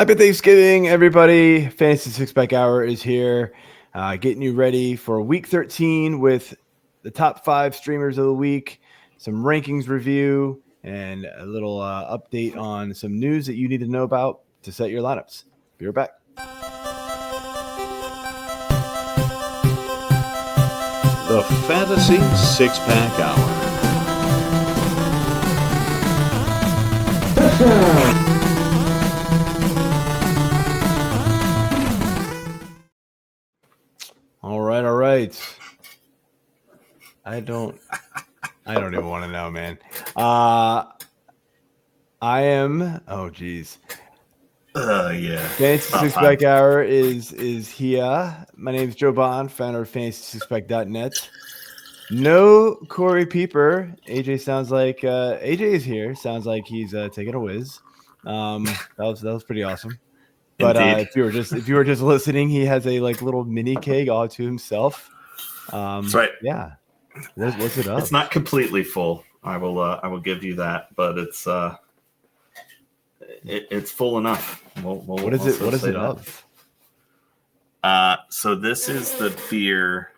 Happy Thanksgiving, everybody. Fantasy Six Pack Hour is here, getting you ready for Week 13 with the top 5 streamers of the week, some rankings review, and a little update on some news that you need to know about to set your lineups. Be right back. The Fantasy Six Pack Hour. All right. I don't even want to know, man. I am. Oh, geez. Yeah. Fantasy Six Pack Hour is here. My name is Joe Bond, founder of FantasySixPack.net. No Corey Pieper. AJ sounds like AJ is here. Sounds like he's taking a whiz. That was pretty awesome. But if you were just listening, he has a little mini keg all to himself. That's right. Yeah. What's it up? It's not completely full. I will give you that, but it's full enough. What is it? What is it of? So this is the beer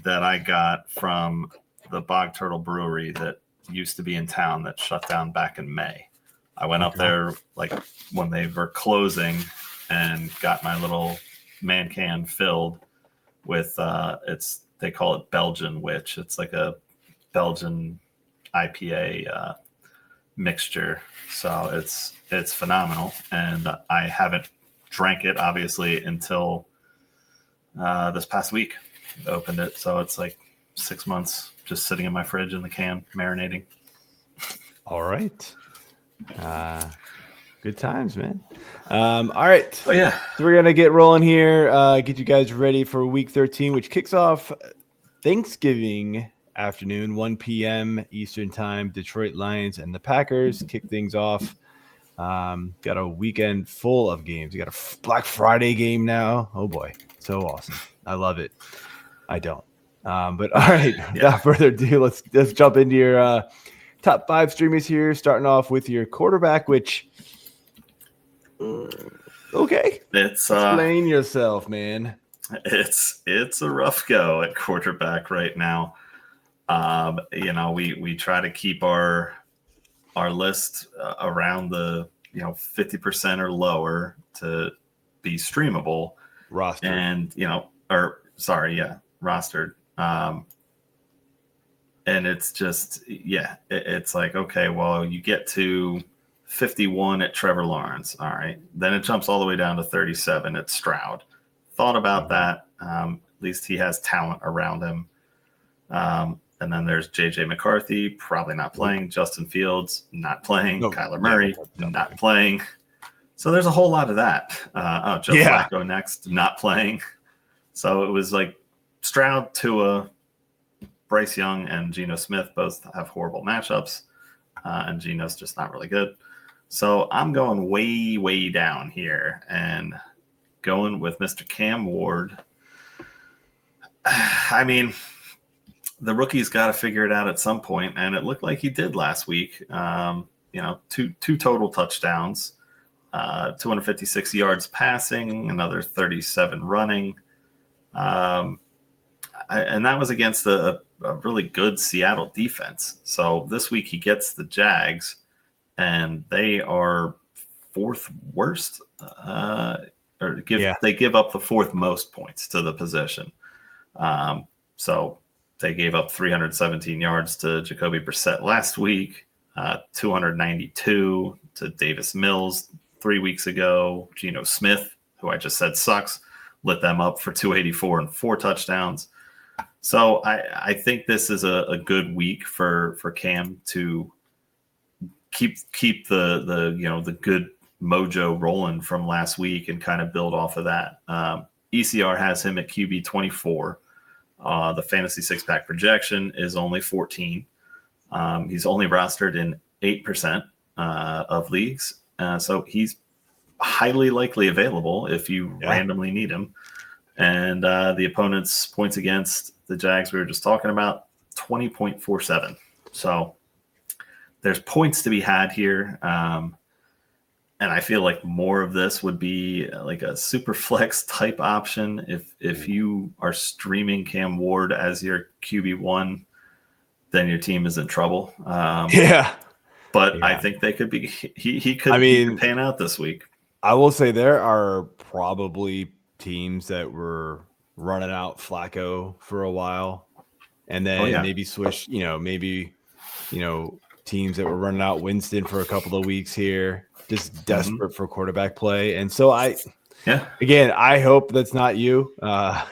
that I got from the Bog Turtle Brewery that used to be in town that shut down back in May. I went up there when they were closing and got my little man can filled with they call it Belgian Witch. It's like a Belgian IPA mixture. So it's phenomenal. And I haven't drank it obviously until this past week. I opened it. So it's 6 months just sitting in my fridge in the can, marinating. All right. Good times, man. All right. Oh yeah. So we're gonna get rolling here. Get you guys ready for Week 13, which kicks off Thanksgiving afternoon, 1 p.m. Eastern Time. Detroit Lions and the Packers kick things off. Got a weekend full of games. You got a Black Friday game now. Oh boy, so awesome! I love it. I don't. But all right. Without further ado, let's jump into your top 5 streamers here, starting off with your quarterback, which okay. It's explain yourself, man. It's a rough go at quarterback right now. We try to keep our list around the 50% or lower to be streamable. Rostered. And rostered. And it's just, it's like, okay, well, you get to 51 at Trevor Lawrence. All right. Then it jumps all the way down to 37 at Stroud. Thought about that. At least he has talent around him. And then there's JJ McCarthy, probably not playing. Justin Fields, not playing. Kyler Murray, not playing. So there's a whole lot of that. Joe Flacco next, not playing. So it was like Stroud, Tua, Bryce Young, and Geno Smith both have horrible matchups. And Geno's just not really good. So I'm going way, way down here and going with Mr. Cam Ward. I mean, the rookie's got to figure it out at some point, and it looked like he did last week. Two total touchdowns, 256 yards passing, another 37 running. And that was against a really good Seattle defense. So this week he gets the Jags, and they are 4th worst. They give up the 4th most points to the position. So they gave up 317 yards to Jacoby Brissett last week, 292 to Davis Mills 3 weeks ago. Geno Smith, who I just said sucks, lit them up for 284 and 4 touchdowns. So I think this is a good week for Cam to keep the good mojo rolling from last week and kind of build off of that. ECR has him at QB 24. The fantasy 6-pack projection is only 14. He's only rostered in 8% of leagues. So he's highly likely available if you randomly need him. And the opponent's points against the Jags we were just talking about, 20.47. So there's points to be had here. I feel like more of this would be like a super flex type option. If you are streaming Cam Ward as your QB1, then your team is in trouble. But I think they could be. He could pan out this week. I will say there are probably teams that were running out Flacco for a while, and then maybe switch. Teams that were running out Winston for a couple of weeks here, just desperate for quarterback play. And so I hope that's not you.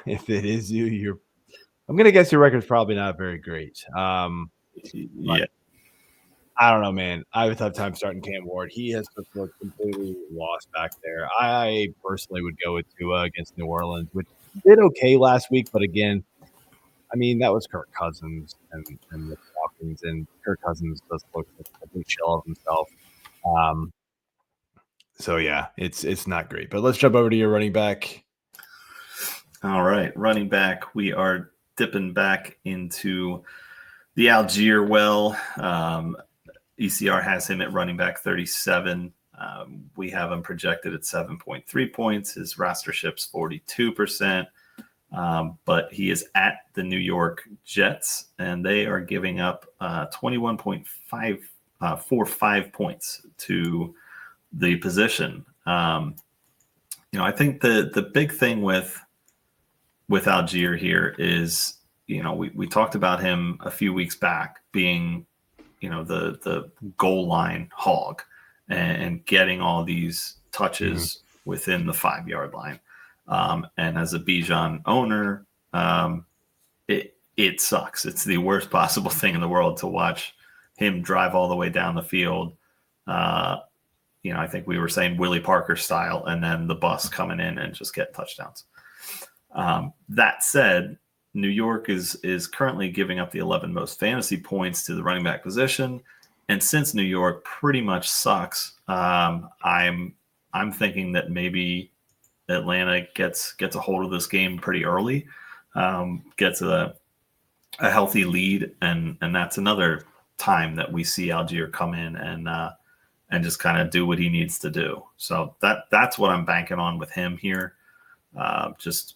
If it is you, I'm going to guess your record's probably not very great. I don't know, man. I have a tough time starting Cam Ward. He has just looked completely lost back there. I personally would go with Tua against New Orleans, which did okay last week, but again, I mean, that was Kirk Cousins and the Falcons, and Kirk Cousins does look like a big shell of himself. So, yeah, it's not great. But let's jump over to your running back. All right, running back. We are dipping back into the Allgeier well. ECR has him at running back 37. We have him projected at 7.3 points. His rostership's 42%. But he is at the New York Jets, and they are giving up 21.45 points to the position. I think the big thing with Allgeier here is, we talked about him a few weeks back being, the goal line hog and getting all these touches within the 5-yard line. And as a Bijan owner, it sucks. It's the worst possible thing in the world to watch him drive all the way down the field. I think we were saying Willie Parker style, and then the bus coming in and just get touchdowns. That said, New York is currently giving up the 11 most fantasy points to the running back position. And since New York pretty much sucks, I'm thinking that maybe Atlanta gets a hold of this game pretty early, gets a healthy lead, and that's another time that we see Allgeier come in and just kind of do what he needs to do. So that's what I'm banking on with him here. Just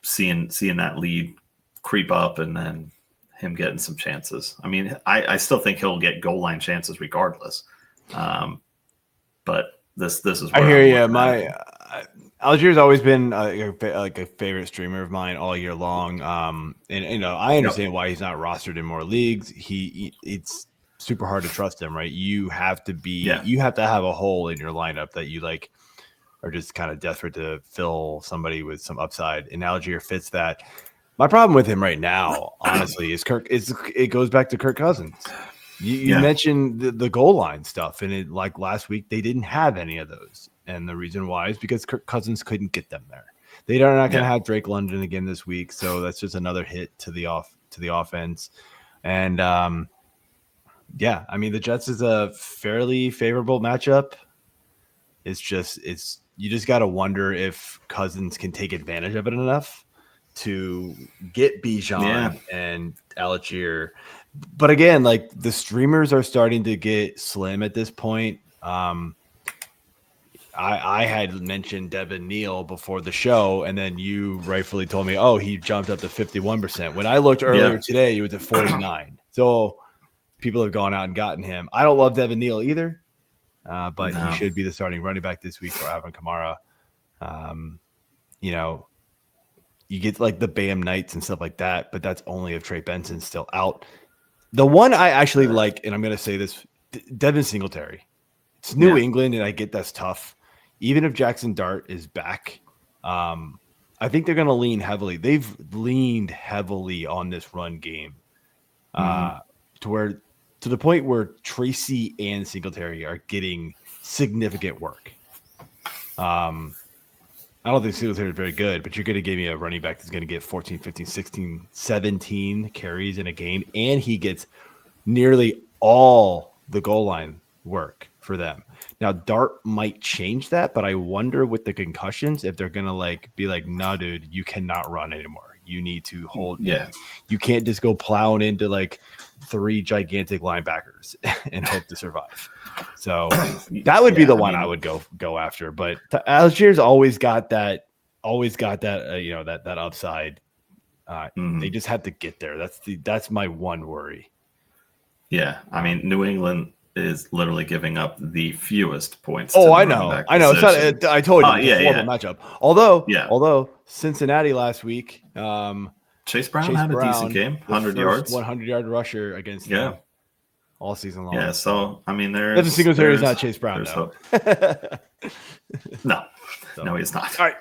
seeing that lead creep up and then him getting some chances. I mean, I still think he'll get goal line chances regardless. But this is where I hear you. Allgeier's always been like a favorite streamer of mine all year long. And I understand why he's not rostered in more leagues. It's super hard to trust him, right? You have to have a hole in your lineup that you like are just kind of desperate to fill somebody with some upside. And Allgeier fits that. My problem with him right now, honestly, is it goes back to Kirk Cousins. You mentioned the goal line stuff, and like last week, they didn't have any of those. And the reason why is because Kirk Cousins couldn't get them there. They are not going to have Drake London again this week, so that's just another hit to the offense. And I mean, the Jets is a fairly favorable matchup. You just got to wonder if Cousins can take advantage of it enough to get Bijan and Allgeier. But again, like the streamers are starting to get slim at this point. I had mentioned Devin Neal before the show, and then you rightfully told me, he jumped up to 51%. When I looked earlier today, he was at 49. So people have gone out and gotten him. I don't love Devin Neal either, but he should be the starting running back this week for Alvin Kamara. You get like the Bam Knights and stuff like that, but that's only if Trey Benson's still out. The one I actually like, and I'm going to say this, Devin Singletary. It's New England, and I get that's tough. Even if Jackson Dart is back, I think they're going to lean heavily. They've leaned heavily on this run game to the point where Tracy and Singletary are getting significant work. I don't think Singletary is very good, but you're going to give me a running back that's going to get 14, 15, 16, 17 carries in a game, and he gets nearly all the goal line work for them. Now, Dart might change that, but I wonder with the concussions if they're going to be like, no, dude, you cannot run anymore. You need to hold. Yeah. You can't just go plowing into like 3 gigantic linebackers and hope to survive. So that would be the one I would go after. But Algier's always got that. That upside. They just have to get there. That's my one worry. Yeah, I mean, New England is literally giving up the fewest points. Oh, I know. It's not. I told you, it's a horrible matchup. Although Cincinnati last week, Chase Brown had a decent game, 100 yards, 100-yard rusher against them all season long. Yeah, so I mean, Devin Singletary is not Chase Brown, though. No, he's not. All right,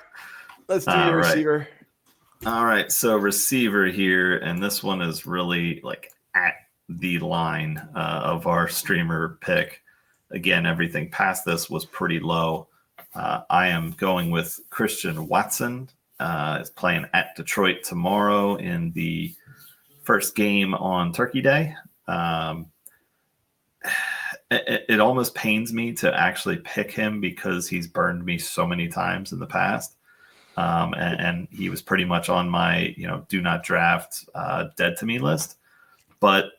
let's do your receiver. All right, so receiver here, and this one is really like at the line of our streamer pick. Again, everything past this was pretty low. I am going with Christian Watson. Is playing at Detroit tomorrow in the first game on Turkey Day. It almost pains me to actually pick him because he's burned me so many times in the past. And he was pretty much on my, do not draft dead to me list. But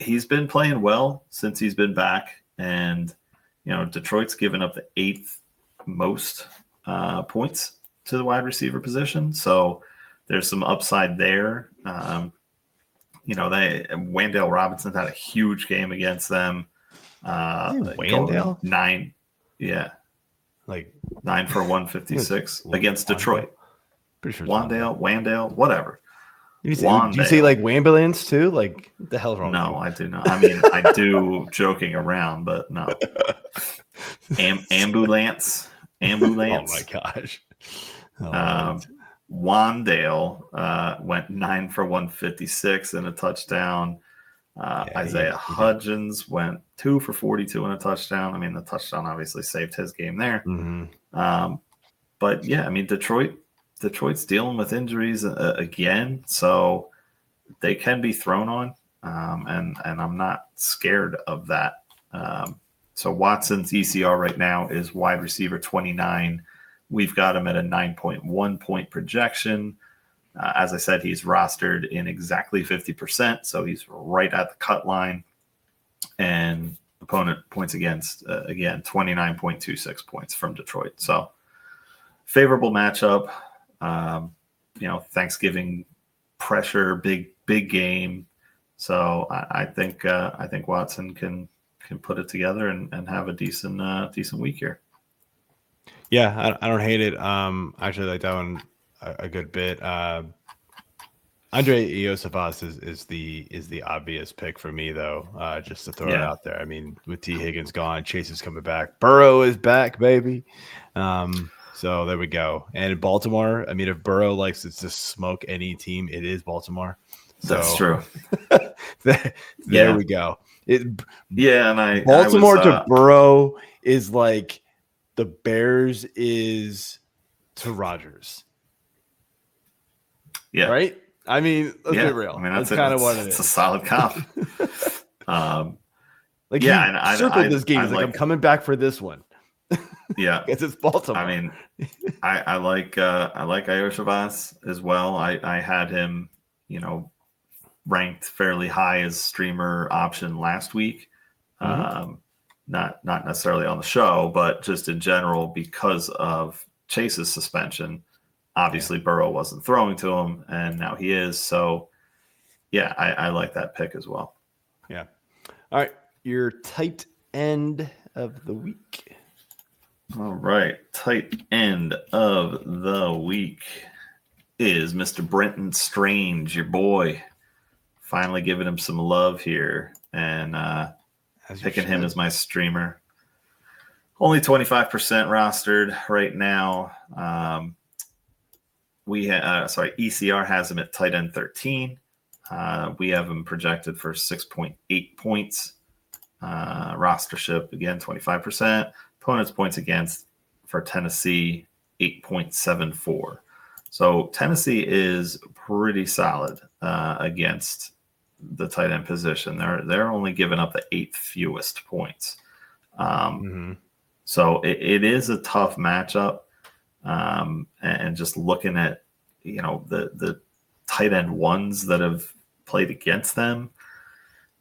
he's been playing well since he's been back. And, Detroit's given up the 8th most points to the wide receiver position. So there's some upside there. Wandale Robinson had a huge game against them. Wandale? 9. Yeah. Like 9 for 156 against Detroit. Pretty sure Wandale, whatever. Do you say like Wambulance too? Like what the hell's wrong? No, I do not. I mean, I do joking around, but no. Ambulance. Oh my gosh. Wandale went 9 for 156 and a touchdown. Isaiah Hudgens went 2 for 42 and a touchdown. I mean, the touchdown obviously saved his game there. Mm-hmm. But yeah, I mean, Detroit's dealing with injuries again, so they can be thrown on, and I'm not scared of that. So Watson's ECR right now is wide receiver 29. We've got him at a 9.1 point projection. As I said, he's rostered in exactly 50%, so he's right at the cut line. And opponent points against, again, 29.26 points from Detroit. So favorable matchup. Thanksgiving pressure, big game. So I think Watson can put it together and have a decent week here. Yeah, I don't hate it. Actually like that one a good bit. Andre Iosifas is the obvious pick for me though. Just to throw it out there. I mean, with T. Higgins gone, Chase is coming back. Burrow is back, baby. So there we go. And in Baltimore, I mean, if Burrow likes to just smoke any team, it is Baltimore. So, that's true. there we go. Baltimore to Burrow is like the Bears is to Rodgers. Yeah. Right? I mean, let's be real. I mean, that's kind of what it is. It's a solid comp. Circled this game. He's like, I'm coming back for this one. Yeah. It's Baltimore. I mean, I like Iosifas as well. I had him, ranked fairly high as streamer option last week. Mm-hmm. Not necessarily on the show, but just in general because of Chase's suspension. Obviously, Burrow wasn't throwing to him, and now he is. So, yeah, I like that pick as well. Yeah. All right, your tight end of the week. All right, tight end of the week is Mr. Brenton Strange, your boy. Finally giving him some love here and picking him as my streamer. Only 25% rostered right now. ECR has him at tight end 13. We have him projected for 6.8 points. Rostership, again, 25%. Opponent's points against for Tennessee, 8.74. So Tennessee is pretty solid against the tight end position. They're only giving up the 8th fewest points. So it is a tough matchup. And just looking at, the tight end ones that have played against them.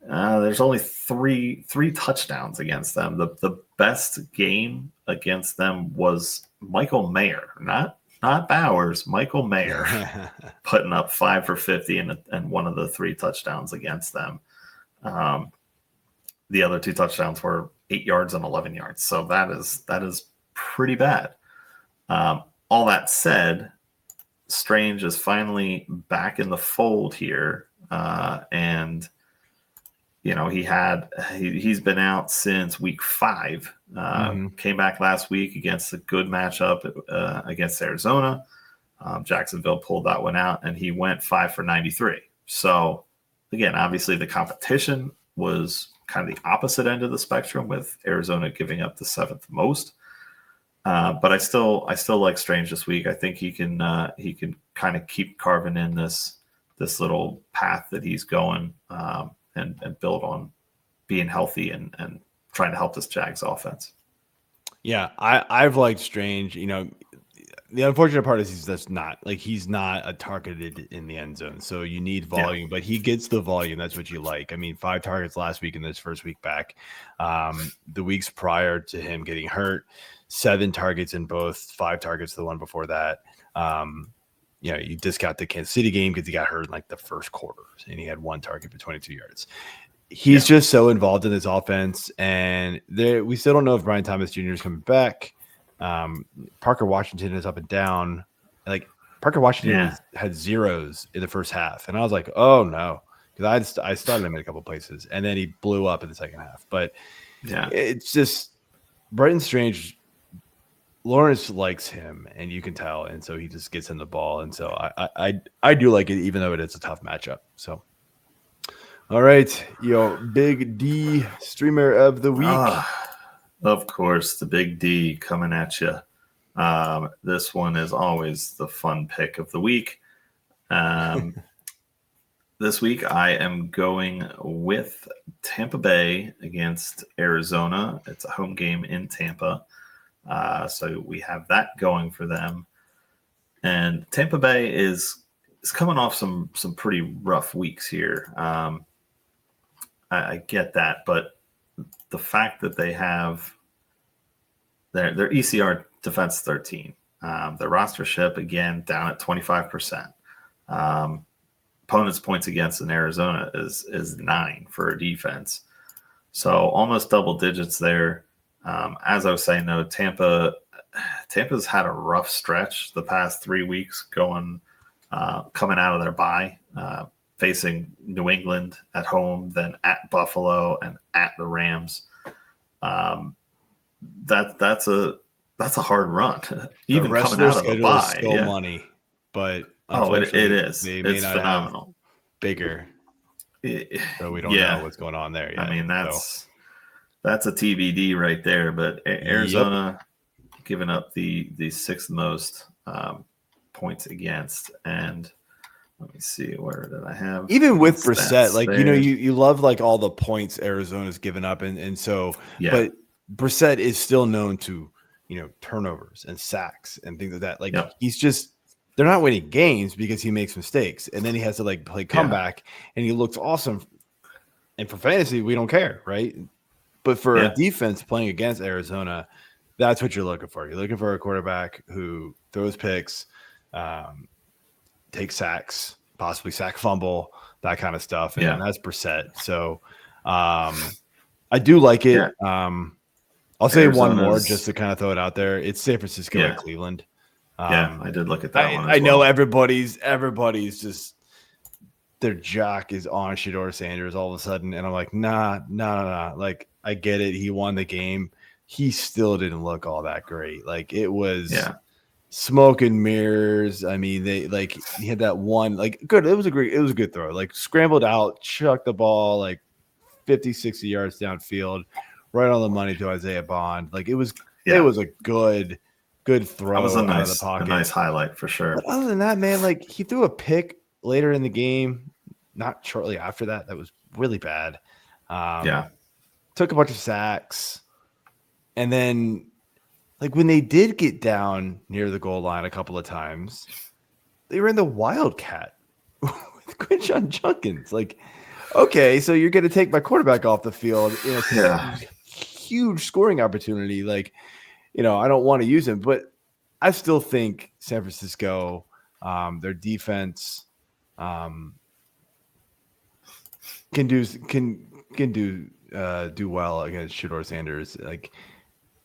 There's only three touchdowns against them. The best game against them was Michael Mayer, not Bowers. Michael Mayer putting up 5 for 50 and one of the 3 touchdowns against them. The other 2 touchdowns were 8 yards and 11 yards. So that is pretty bad. All that said, Strange is finally back in the fold here, and he's been out since week 5. Came back last week against a good matchup against Arizona. Jacksonville pulled that one out, and he went 5 for 93. So again, obviously the competition was kind of the opposite end of the spectrum, with Arizona giving up the 7th most. But I still like Strange this week. I think he can kind of keep carving in this little path that he's going, and build on being healthy and trying to help this Jags offense. Yeah, I've liked Strange. The unfortunate part is he's not a targeted in the end zone. So you need volume, but he gets the volume. That's what you like. I mean, 5 targets last week in this first week back. The weeks prior to him getting hurt, 7 targets in both, 5 targets the one before that. You discount the Kansas City game because he got hurt in like the first quarter and he had 1 target for 22 yards. He's just so involved in this offense, and we still don't know if Brian Thomas Jr. is coming back. Parker Washington is up and down. Like Parker Washington had zeros in the first half, and I was like, oh no, because I started him in a couple places, and then he blew up in the second half. But it's just Brenton Strange. Lawrence likes him, and you can tell, and so he just gets in the ball, and so I do like it, even though it is a tough matchup. So, all right, Big D streamer of the week. Of course, the Big D coming at you. This one is always the fun pick of the week. This week, I am going with Tampa Bay against Arizona. It's a home game in Tampa. So we have that going for them. And Tampa Bay is coming off some pretty rough weeks here. I get that, but the fact that they have their ECR defense 13, their rostership again down at 25%. Opponents' points against in Arizona is 9 for a defense, so almost double digits there. As I was saying, though, Tampa's had a rough stretch the past 3 weeks coming out of their bye, facing New England at home, then at Buffalo and at the Rams. That's a hard run. Even coming out of the bye, still money, but it is. They it's phenomenal. Bigger, so we don't know what's going on there yet. I mean, that's a TBD right there. But Arizona giving up the 6th most points against, and let me see, where did I have? Even with Brissett, like you love like all the points Arizona's given up, and so but Brissett is still known to turnovers and sacks and things like that. Like he's just, they're not winning games because he makes mistakes, and then he has to like play comeback, and he looks awesome. And for fantasy, we don't care, right? But for a defense playing against Arizona, that's what you're looking for. You're looking for a quarterback who throws picks, takes sacks, possibly sack fumble, that kind of stuff. And that's Brissett. So I do like it. I'll say one more just to kind of throw it out there. It's San Francisco and Cleveland. I did look at that one. I know everybody's just, their jock is on Shedeur Sanders all of a sudden. And I'm like, nah. Like, I get it. He won the game. He still didn't look all that great. Like, it was smoke and mirrors. I mean, he had that one, good. It was a good throw. Like, scrambled out, chucked the ball, 50, 60 yards downfield, right on the money to Isaiah Bond. Like, it was a good throw. That was out of the pocket. A nice highlight for sure. But other than that, man, he threw a pick later in the game, not shortly after that. That was really bad. Took a bunch of sacks. And then, when they did get down near the goal line a couple of times, they ran the Wildcat. with Quinshon Judkins. Like, okay, so you're going to take my quarterback off the field in a huge scoring opportunity. Like, I don't want to use him, but I still think San Francisco, their defense, can do well against Shedeur Sanders. Like,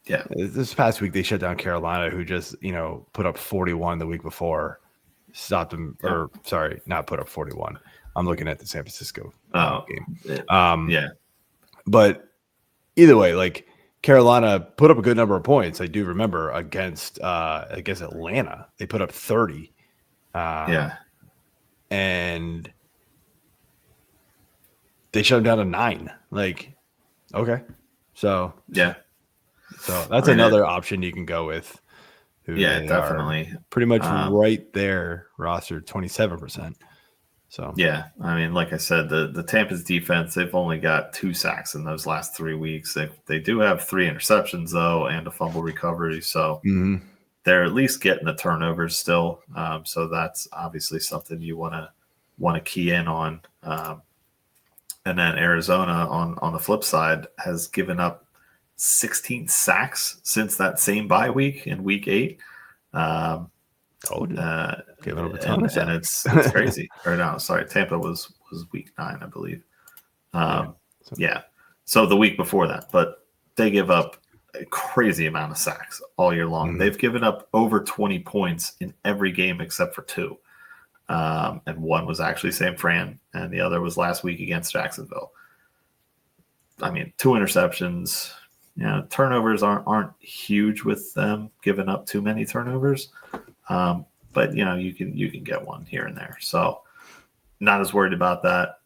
this past week they shut down Carolina, who just put up 41 the week before, stopped them. Yeah. Or sorry, not put up 41. I'm looking at the San Francisco game. But either way, like Carolina put up a good number of points. I do remember against Atlanta, they put up 30. And they shut them down to 9. Like, okay. So that's another option you can go with. Definitely. Pretty much right there, rostered 27%. So like I said, the Tampa's defense, they've only got 2 sacks in those last 3 weeks. They do have 3 interceptions though, and a fumble recovery. So they're at least getting the turnovers still. So that's obviously something you want to key in on. And then Arizona on the flip side has given up 16 sacks since that same bye week in week 8. Told you. Giving up a ton of sacks. And it's crazy. Or no, sorry, Tampa was week 9, I believe. So the week before that, but they give up a crazy amount of sacks all year long. They've given up over 20 points in every game except for 2. And one was actually San Fran, and the other was last week against Jacksonville. 2 interceptions. Turnovers aren't huge with them, giving up too many turnovers. But you can get one here and there. So not as worried about that,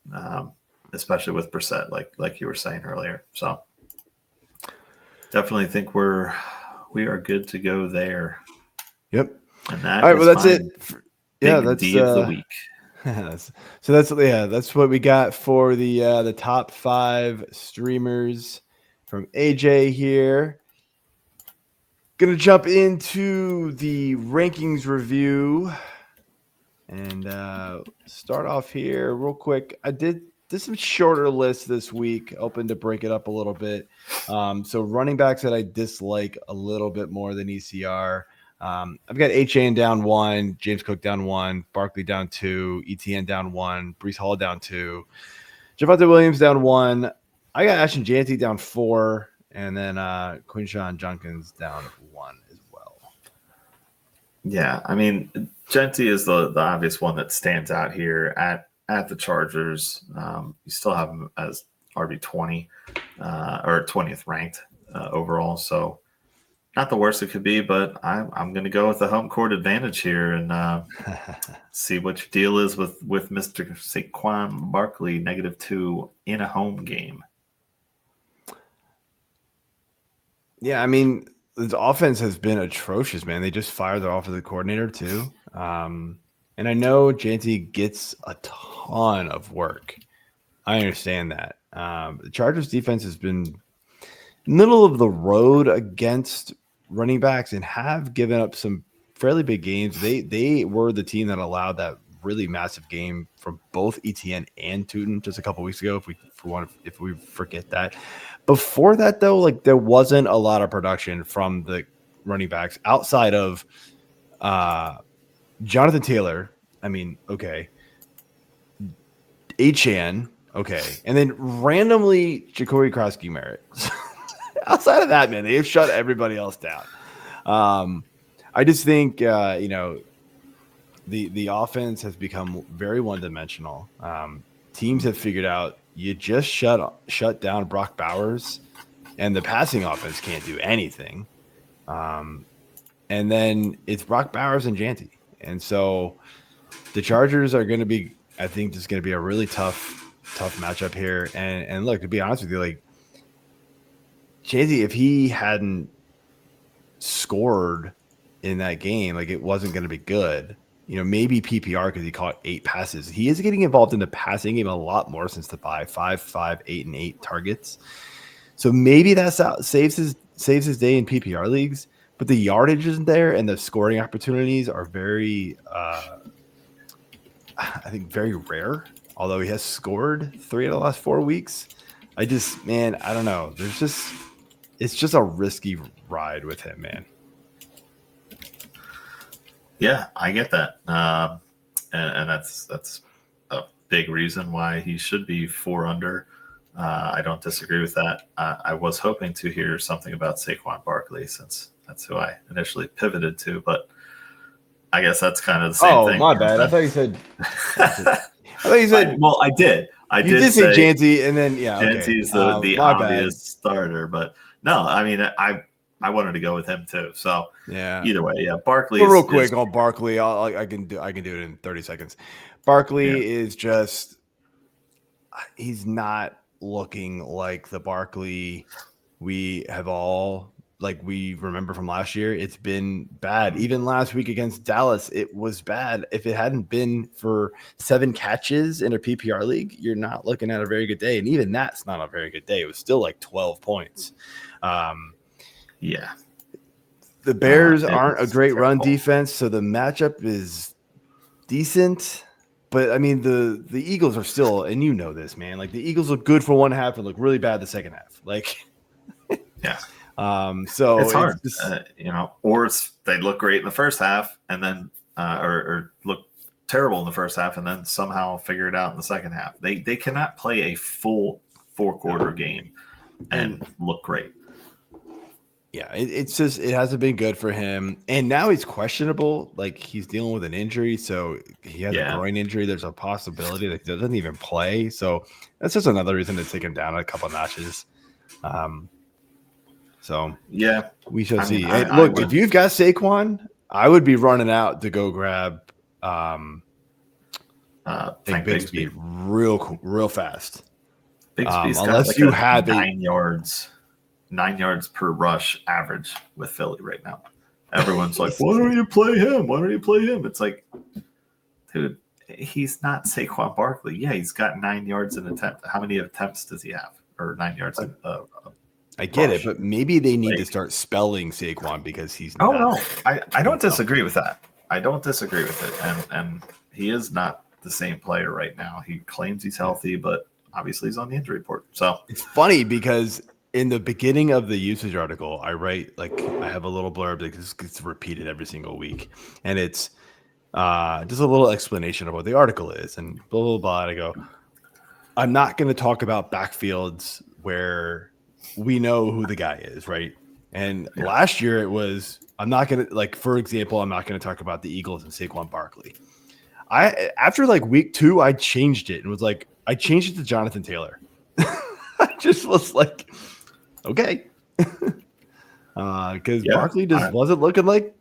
especially with Brissett, like you were saying earlier. So definitely think we are good to go there. Yep. And that all right. Well, that's it. That's D of the week. That's what we got for the top 5 streamers from AJ here. Gonna jump into the rankings review and start off here real quick. I did some shorter lists this week, open to break it up a little bit. So running backs that I dislike a little bit more than ECR. I've got H.A.N. down 1, James Cook down 1, Barkley down 2, ETN down 1, Breece Hall down 2, Javonte Williams down 1. I got Ashton Jeanty down 4, and then Quinshon Judkins down 1 as well. Yeah, Jeanty is the obvious one that stands out here at the Chargers. You still have him as RB20 or 20th ranked overall, so not the worst it could be, but I'm going to go with the home court advantage here and see what your deal is with Mr. Saquon Barkley, -2 in a home game. Yeah, the offense has been atrocious, man. They just fired their offensive coordinator too. And I know Jeanty gets a ton of work. I understand that. The Chargers defense has been middle of the road against running backs and have given up some fairly big games. They were the team that allowed that really massive game from both ETN and Tootin just a couple weeks ago. If we forget that. Before that, though, there wasn't a lot of production from the running backs outside of Jonathan Taylor. Okay. H.A.N. Okay. And then randomly Jacoby Krosky-Merritt. Outside of that, man, they've shut everybody else down. I just think, the offense has become very one-dimensional. Teams have figured out you just shut down Brock Bowers, and the passing offense can't do anything. And then it's Brock Bowers and Jeanty. And so the Chargers are going to be, I think, just going to be a really tough matchup here. And look, to be honest with you, Jeanty, if he hadn't scored in that game, it wasn't going to be good. Maybe PPR because he caught 8 passes. He is getting involved in the passing game a lot more since the bye. 5, 8, and 8 targets. So maybe that saves his day in PPR leagues. But the yardage isn't there, and the scoring opportunities are very I think, very rare, although he has scored 3 of the last 4 weeks. I don't know. It's just a risky ride with him, man. Yeah, I get that. And that's a big reason why he should be 4 under. I don't disagree with that. I was hoping to hear something about Saquon Barkley since that's who I initially pivoted to, but I guess that's kind of the same thing. Oh, my bad. I thought you said. Well, I did. You did say Janty, and then Janty's the obvious starter, but no, I mean I wanted to go with him too. So yeah. Either way, Barkley. But real quick on Barkley, I can do it in 30 seconds. Barkley is just he's not looking like the Barkley we have all we remember from last year. It's been bad. Even last week against Dallas, it was bad. If it hadn't been for 7 catches in a PPR league, you're not looking at a very good day. And even that's not a very good day. It was still 12 points. Yeah. The Bears aren't a great run defense, so the matchup is decent. But, I mean, the Eagles are still – and you know this, man. The Eagles look good for one half and look really bad the second half. Yeah. So it's hard, or they look great in the first half and then or look terrible in the first half and then somehow figure it out in the second half. They cannot play a full 4-quarter game and look great. Yeah, it's just it hasn't been good for him, and now he's questionable. He's dealing with an injury, so he has a groin injury. There's a possibility that he doesn't even play. So that's just another reason to take him down a couple notches. So yeah, we shall see. Look, if you've got Saquon, I would be running out to go grab Bigsby real fast. Bigsby's unless you have 9 yards per rush average with Philly right now. Everyone's like, why don't you play him? Why don't you play him? It's like, dude, he's not Saquon Barkley. Yeah, he's got 9 yards in attempt. How many attempts does he have? Or 9 yards in I get it, but maybe they need to start spelling Saquon because he's not. Oh, no. I don't disagree with that. I don't disagree with it. And he is not the same player right now. He claims he's healthy, but obviously he's on the injury report. So it's funny because in the beginning of the usage article, I write I have a little blurb that gets repeated every single week, and it's just a little explanation of what the article is, and blah blah blah. And I go, I'm not going to talk about backfields where we know who the guy is, right? And last year it was I'm not going to for example, I'm not going to talk about the Eagles and Saquon Barkley. After week 2, I changed it and was I changed it to Jonathan Taylor. I just was okay. Because Barkley just wasn't looking like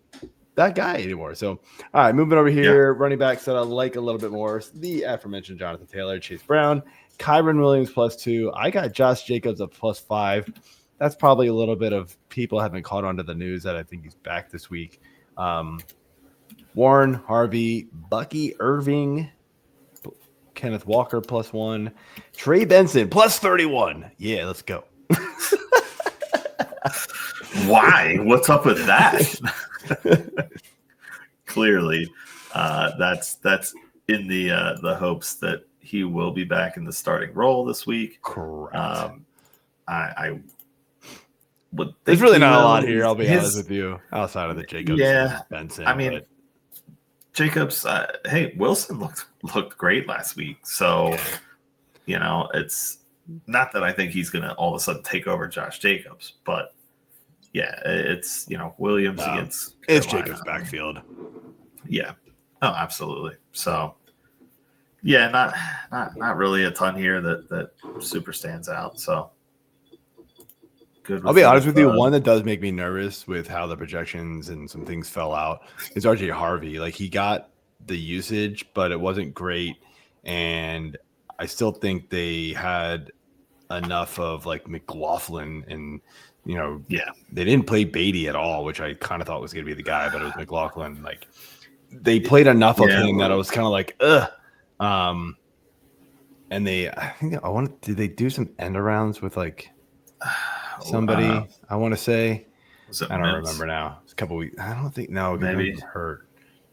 that guy anymore. So, all right, moving over here. Running backs that I like a little bit more. The aforementioned Jonathan Taylor, Chase Brown, Kyron Williams +2. I got Josh Jacobs at +5. That's probably a little bit of people haven't caught on to the news that I think he's back this week. Warren, Harvey, Bucky Irving, Kenneth Walker +1, Trey Benson +31. Yeah, let's go. Why? What's up with that? Clearly, that's in the hopes that he will be back in the starting role this week. Correct. I would. There's really not a lot here. I'll be honest with you, outside of the Jacobs. Yeah, Benson. I mean, Jacobs. Hey, Wilson looked great last week. So, it's not that I think he's going to all of a sudden take over Josh Jacobs, but it's Williams against it's Jacobs' backfield. Yeah. Oh, absolutely. So, not really a ton here that super stands out. So, good. I'll be honest with you. One that does make me nervous with how the projections and some things fell out is RJ Harvey. He got the usage, but it wasn't great, and I still think they had enough of McLaughlin and they didn't play Beatty at all, which I kind of thought was going to be the guy, but it was McLaughlin. They played enough of him that I was kind of ugh. And did they do some end arounds with somebody? I want to say, I don't remember now. It's a couple weeks. I don't think maybe hurt.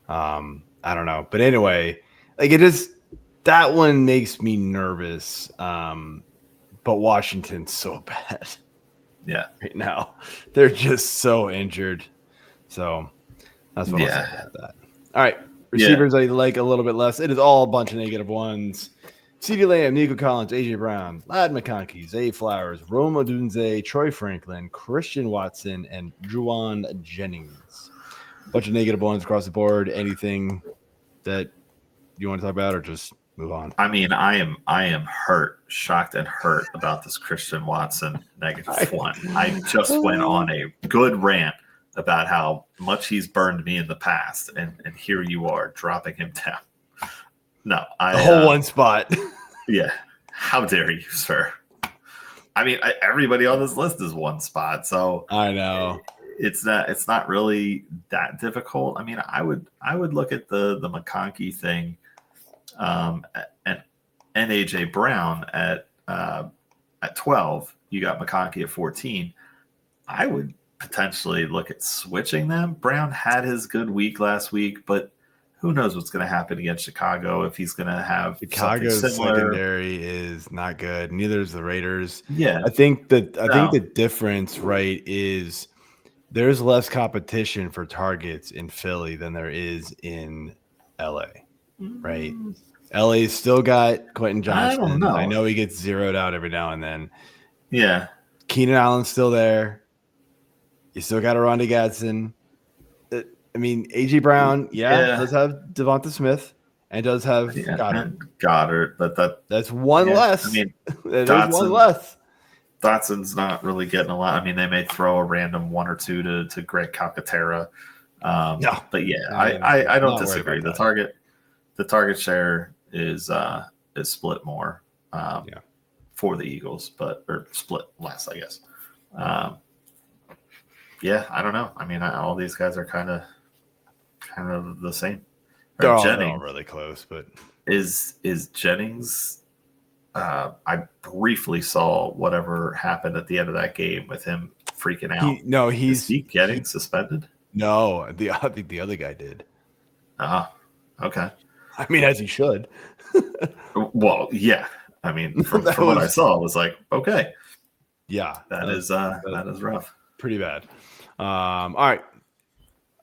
I don't know, but anyway, Like it is that one makes me nervous. But Washington's so bad. Yeah. Right now. They're just so injured. So that's what I'll say about that. All right. Receivers I like a little bit less. It is all a bunch of negative ones. CeeDee Lamb, Nico Collins, AJ Brown, Ladd McConkey, Zay Flowers, Rome Odunze, Troy Franklin, Christian Watson, and Juwan Jennings. Bunch of negative ones across the board. Anything that you want to talk about, or just move on? I mean, I am shocked and hurt about this Christian Watson -1. I just went on a good rant about how much he's burned me in the past, and here you are dropping him down. No, the whole one spot. Yeah, how dare you, sir? I mean, everybody on this list is one spot, so I know it's not really that difficult. I mean, I would look at the McConkey thing, and AJ Brown at 12. You got McConkey at 14. I would potentially look at switching them. Brown had his good week last week, but who knows what's going to happen against Chicago if he's going to have Chicago's similar. Secondary is not good. Neither is the Raiders. Yeah, I think the difference, right, is there's less competition for targets in Philly than there is in LA. Right? LA's still got Quentin Johnson. I don't know. I know he gets zeroed out every now and then. Yeah, Keenan Allen's still there. You still got Ronda Gadsden. I mean, AJ Brown, does have Devonta Smith and does have Goddard, but that's one less. I mean, there's one less. Dotson's not really getting a lot. I mean, they may throw a random one or two to Greg Calcaterra. No, but I don't disagree. The target share is split more for the Eagles, or split less, I guess. I don't know. I mean, all these guys are kind of the same. They're all really close, but is Jennings? I briefly saw whatever happened at the end of that game with him freaking out. Is he getting suspended? No, I think the other guy did. Okay. I mean, as he should. Well, yeah. I mean, from what I saw, it was like, okay. Yeah. That is rough. Pretty bad. All right.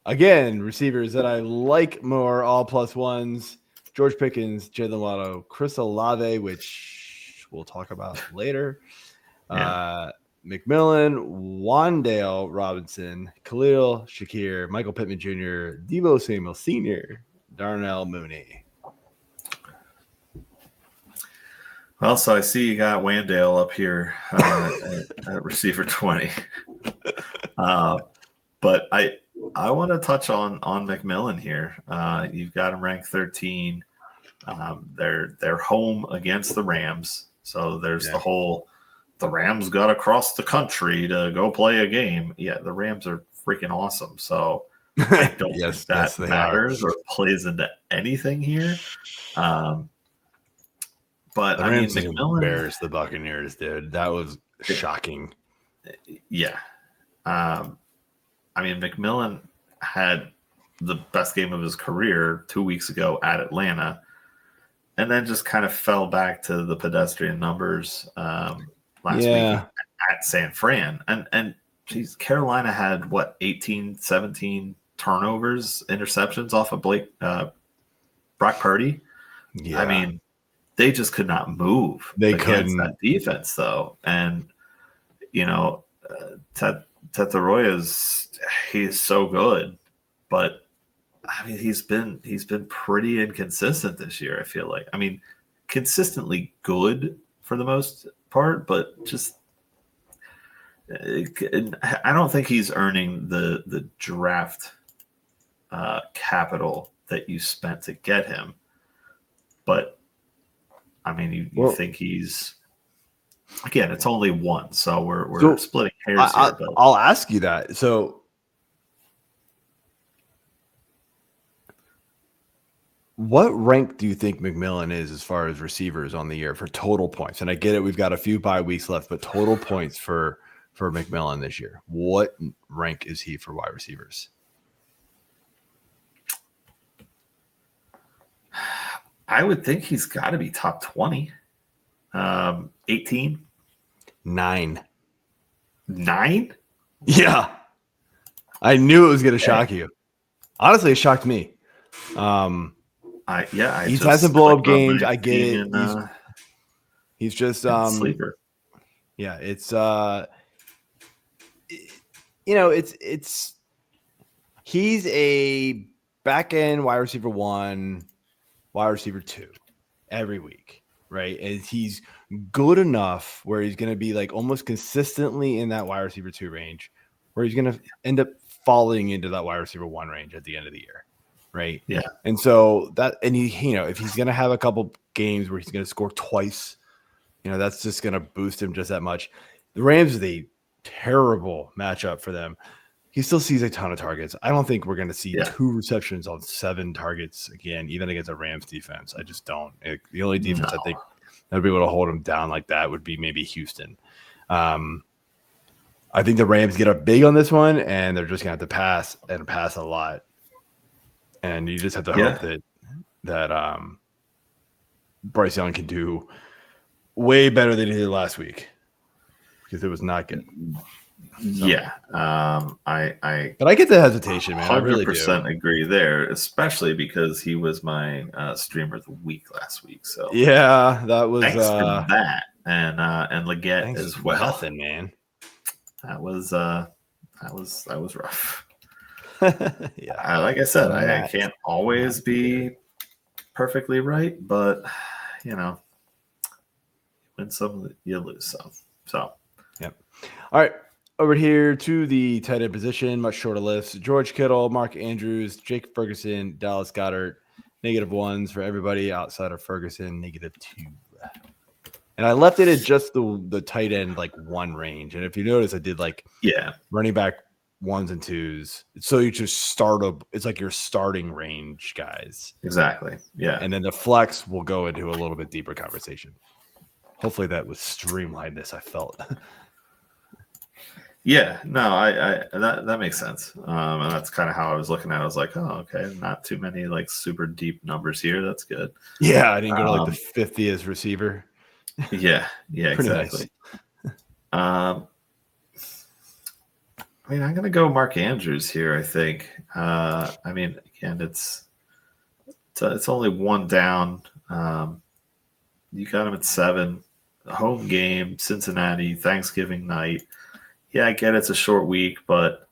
Again, receivers that I like more, all plus-1s. George Pickens, Jalen Waddle, Chris Olave, which we'll talk about later. McMillan, Wan'Dale Robinson, Khalil Shakir, Michael Pittman Jr., Deebo Samuel Sr., Darnell Mooney. Well, so I see you got Wan'Dale up here at receiver 20. But I want to touch on McMillan here. You've got him ranked 13. They're home against the Rams. So there's the Rams got to cross the country to go play a game. Yeah, the Rams are freaking awesome. So I don't think that matters or plays into anything here. But the Rams embarrassed the Buccaneers, dude. That was shocking. Yeah. I mean, McMillan had the best game of his career 2 weeks ago at Atlanta, and then just kind of fell back to the pedestrian numbers last week at San Fran. And geez, Carolina had, 18, 17 turnovers, interceptions off of Brock Purdy? Yeah. I mean, they just could not move against that defense, though. And, Tetaroya he's so good, but I mean he's been pretty inconsistent this year. I feel like, I mean, consistently good for the most part, but just I don't think he's earning the draft capital that you spent to get him. But I mean, you think he's. Again, it's only one, so we're splitting hairs here. But I'll ask you that. So, what rank do you think McMillan is as far as receivers on the year for total points? And I get it, we've got a few bye weeks left, but total points for McMillan this year. What rank is he for wide receivers? I would think he's got to be top 20. 18? 9. 9? Yeah. I knew it was going to shock you. Honestly, it shocked me. He's had some blow up games. I get it. He's just sleeper. Yeah, it's it's he's a back end wide receiver 1, wide receiver 2 every week, right? And he's good enough where he's going to be like almost consistently in that wide receiver 2 range, where he's going to end up falling into that wide receiver 1 range at the end of the year, right? Yeah. And so if he's going to have a couple games where he's going to score twice, that's just going to boost him just that much. The Rams is a terrible matchup for them. He still sees a ton of targets. I don't think we're going to see 2 receptions on 7 targets again, even against a Rams defense. I just don't. The only defense I think that would be able to hold him down like that would be maybe Houston. I think the Rams get up big on this one, and they're just going to have to pass a lot. And you just have to hope that Bryce Young can do way better than he did last week, because it was not good. Yeah. But I get the hesitation, man. 100% I really do. Agree there, especially because he was my streamer of the week last week. So yeah, that was thanks for that. And Leggett as well. Nothing, man. That was rough. Yeah. Like I said, I can't always be perfectly right, but win some, you lose some. So yep. All right. Over here to the tight end position, much shorter list. George Kittle, Mark Andrews, Jake Ferguson, Dallas Goedert. -1s for everybody outside of Ferguson, -2. And I left it at just the tight end 1 range. And if you notice, I did running back 1s and 2s. So you just it's like your starting range guys. Exactly. Yeah. And then the flex will go into a little bit deeper conversation. Hopefully that was streamlined I felt. Yeah, no, that makes sense. And that's kind of how I was looking at it. I was like, oh, okay, not too many super deep numbers here. That's good. Yeah, I didn't go to the 50th receiver. Yeah, exactly. Nice. I'm gonna go Mark Andrews here, I think. Again, it's only 1 down. You got him at 7. Home game, Cincinnati, Thanksgiving night. Yeah, I get it's a short week, but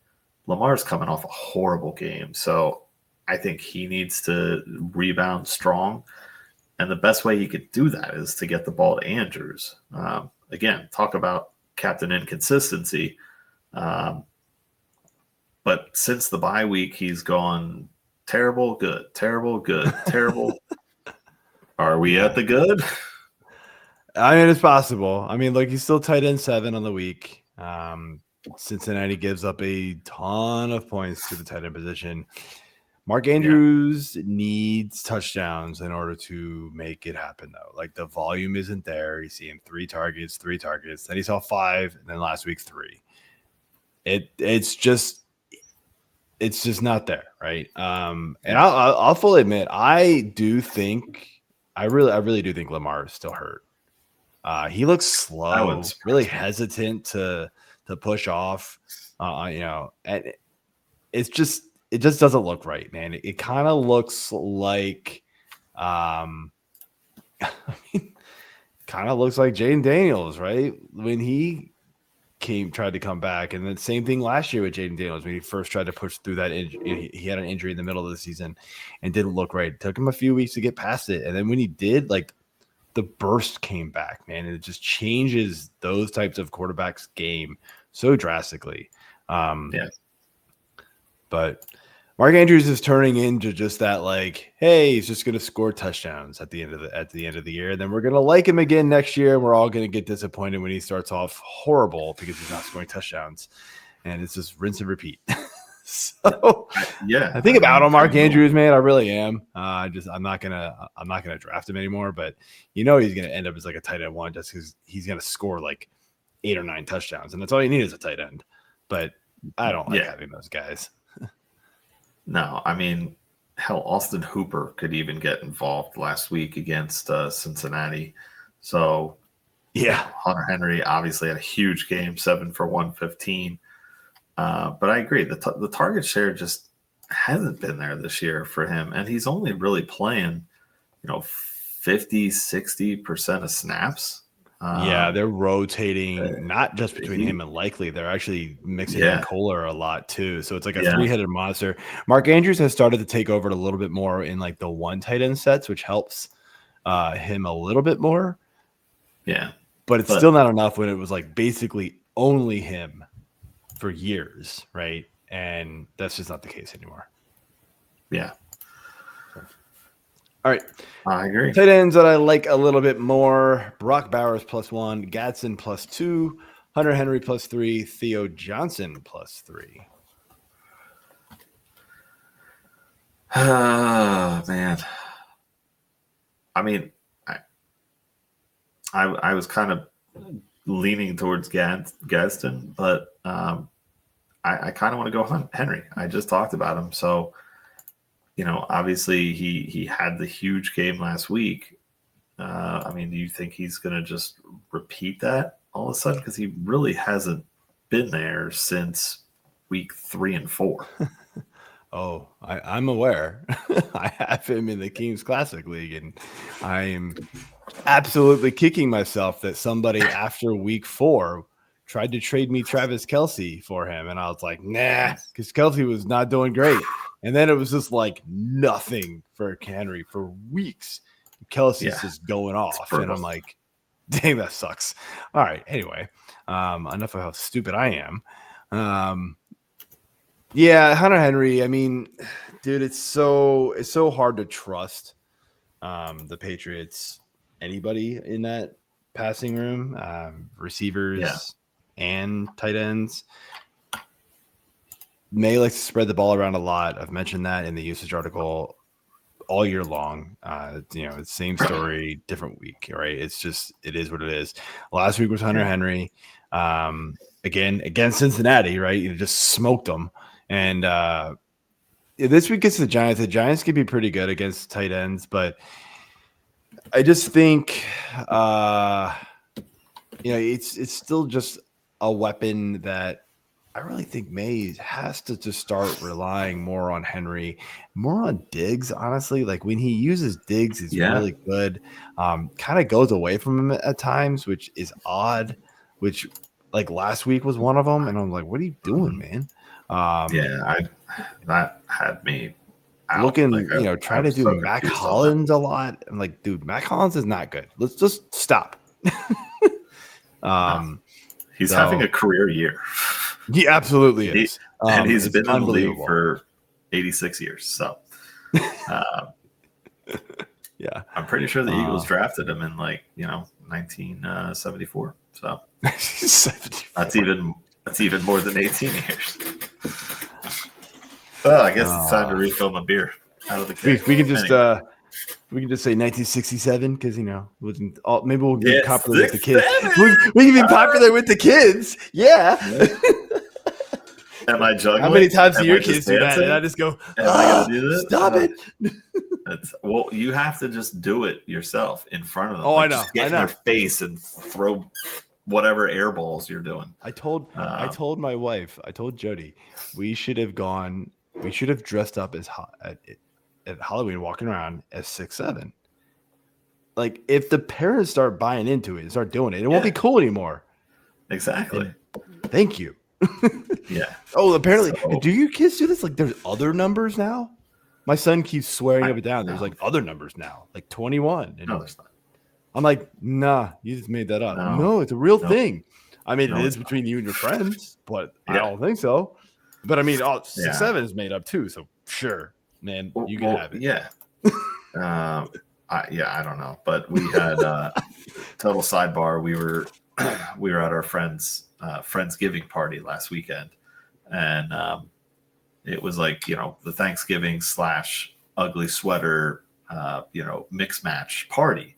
Lamar's coming off a horrible game. So I think he needs to rebound strong. And the best way he could do that is to get the ball to Andrews. Again, talk about captain inconsistency. But since the bye week, he's gone terrible, good, terrible, good, terrible. Are we at the good? It's possible. He's still tight end 7 on the week. Cincinnati gives up a ton of points to the tight end position. Mark Andrews needs touchdowns in order to make it happen, though. The volume isn't there. He's seeing 3 targets. Then he saw 5, and then last week 3. It's just not there, right? And I'll fully admit, I really do think Lamar is still hurt. He looks slow, really hesitant to push off. And it just doesn't look right, man. It kind of looks like, kind of looks like Jaden Daniels, right? When he tried to come back, and then same thing last year with Jaden Daniels when he first tried to push through that injury. He had an injury in the middle of the season and didn't look right. It took him a few weeks to get past it, and then when he did, the burst came back, man. And it just changes those types of quarterbacks' game so drastically. But Mark Andrews is turning into just that, hey, he's just going to score touchdowns at the end of the year. And then we're going to like him again next year. And we're all going to get disappointed when he starts off horrible because he's not scoring touchdowns. And it's just rinse and repeat. So I think about Mark Andrews, man. I really am. I'm not gonna draft him anymore. But he's gonna end up as a tight end 1 just because he's gonna score 8 or 9 touchdowns, and that's all you need is a tight end. But I don't like having those guys. No, hell, Austin Hooper could even get involved last week against Cincinnati. So, Yeah. Hunter Henry obviously had a huge game, 7 for 115. But I agree, the target share just hasn't been there this year for him, and he's only really playing, 50, 60% of snaps. Yeah, they're rotating not just between him and Likely. They're actually mixing in Kohler a lot too. So it's like a three-headed monster. Mark Andrews has started to take over a little bit more in like the one tight end sets, which helps him a little bit more. Yeah. But it's still not enough when it was like basically only him for years, right? And that's just not the case anymore. Yeah. All right. I agree. Tight ends that I like a little bit more: Brock Bowers +1, Gadsden +2, Hunter Henry +3, Theo Johnson +3. Man. I mean, I was kind of leaning towards Gadsden, but I kind of want to go Henry. I just talked about him. So, obviously he had the huge game last week. I mean, do you think he's going to just repeat that all of a sudden? Because he really hasn't been there since week 3 and 4. Oh, I'm aware. I have him in the Kings Classic League, and I am absolutely kicking myself that somebody after week 4 tried to trade me Travis Kelce for him. And I was like, nah, because Kelce was not doing great. And then it was just like nothing for Henry for weeks. Kelsey's just going off. And I'm like, dang, that sucks. All right. Anyway, enough of how stupid I am. Hunter Henry. I mean, dude, it's so hard to trust the Patriots, anybody in that passing room, receivers and tight ends. May likes to spread the ball around a lot. I've mentioned that in the usage article all year long. It's same story, different week, right? It is what it is. Last week was Hunter Henry. Again, against Cincinnati, right? You just smoked them. And this week gets the Giants. The Giants can be pretty good against tight ends, but I just think it's still just a weapon that I really think May has to just start relying more on Henry, more on Diggs, honestly. Like when he uses Diggs, he's really good. Kind of goes away from him at times, which is odd, which like last week was one of them. And I'm like, what are you doing, man? That had me out. Looking, trying to do Mac Hollins a lot. I'm like, dude, Mac Hollins is not good. Let's just stop. He's having a career year. He absolutely is. And he's been in the league for 86 years. So, I'm pretty sure the Eagles drafted him in 1974. So that's even more than 18 years. Well, I guess it's time to refill my beer out of the case. We can just say 1967 because wasn't all, maybe we'll get popular with the kids. We can be popular with the kids. Yeah. Am I juggling? How many times do your kids do that? And I just go, am I gonna do this? Stop it. Well, you have to just do it yourself in front of them. Oh, I know. Just get in their face and throw whatever air balls you're doing. I told my wife, I told Jody, we should have dressed up as at Halloween, walking around as 6'7". Like if the parents start buying into it and start doing it, it won't be cool anymore. Exactly. Thank you. Yeah. Oh, apparently, do your kids do this? Like, there's other numbers now. My son keeps swearing up and down. There's like other numbers now, like 21. And no, there's not. I'm like, nah, you just made that up. No, it's a real thing. I mean, it is between you and your friends, but I don't think so. But I mean, 6'7" is made up too. So sure, man, you can have it. Yeah. I don't know, but we had total sidebar. We were at our friendsgiving party last weekend, and it was like the Thanksgiving / ugly sweater mix match party.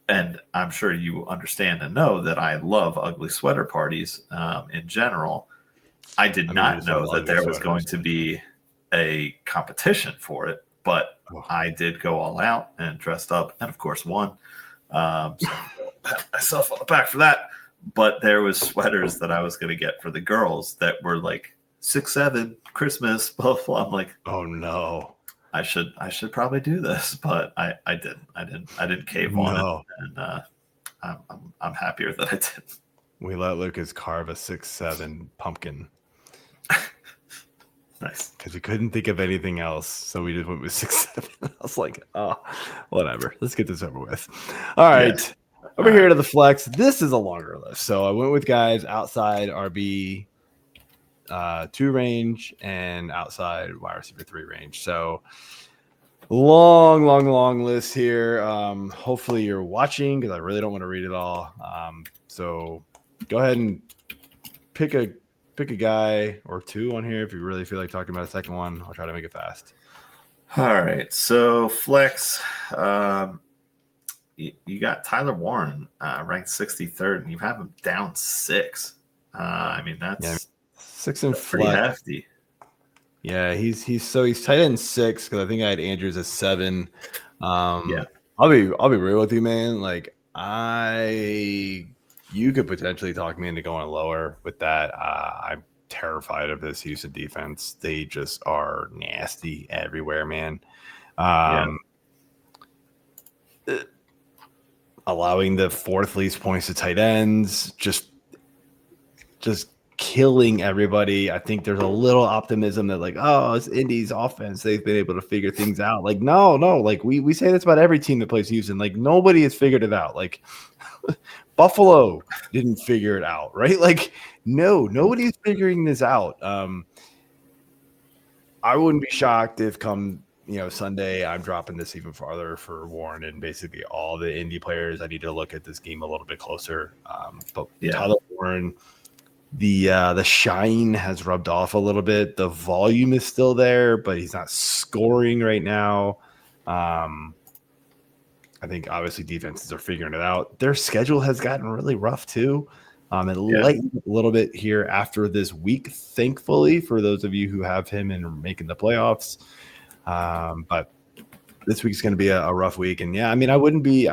And I'm sure you understand and know that I love ugly sweater parties in general. I did not know that there was going to be a competition for it, but I did go all out and dressed up and, of course, won. So pat myself on the back for that. But there was sweaters that I was going to get for the girls that were like 6'7" Christmas, blah, blah, blah. I'm like, oh no, I should probably do this, but I didn't cave on it, and I'm happier that I didn't. We let Lucas carve a 6'7" pumpkin. Nice, because we couldn't think of anything else, so we just went with 6'7". I was like, oh, whatever. Let's get this over with. All right. Yeah. Over here to the flex. This is a longer list. So I went with guys outside RB 2 range and outside wide receiver 3 range. So long list here. Hopefully you're watching because I really don't want to read it all. So go ahead and pick a guy or 2 on here if you really feel like talking about a second one. I'll try to make it fast. All right. So flex, you got Tyler Warren ranked 63rd, and you have him down 6. I mean, that's 6 and pretty hefty. Yeah, he's tight end 6 because I think I had Andrews at 7. Yeah, I'll be real with you, man. Like you could potentially talk me into going lower with that. I'm terrified of this Houston defense. They just are nasty everywhere, man. Allowing the 4th least points to tight ends, just killing everybody. I think there's a little optimism that like, oh, it's Indy's offense. They've been able to figure things out. Like, no. Like we say this about every team that plays Houston. Like nobody has figured it out. Like Buffalo didn't figure it out, right? Like, nobody's figuring this out. I wouldn't be shocked if come Sunday I'm dropping this even farther for Warren and basically all the Indy players. I need to look at this game a little bit closer. But Tyler Warren, the shine has rubbed off a little bit. The volume is still there, but he's not scoring right now. I think obviously defenses are figuring it out. Their schedule has gotten really rough too. It lightened up a little bit here after this week, thankfully, for those of you who have him and are making the playoffs. But this week's going to be a rough week. And yeah, I mean, I wouldn't be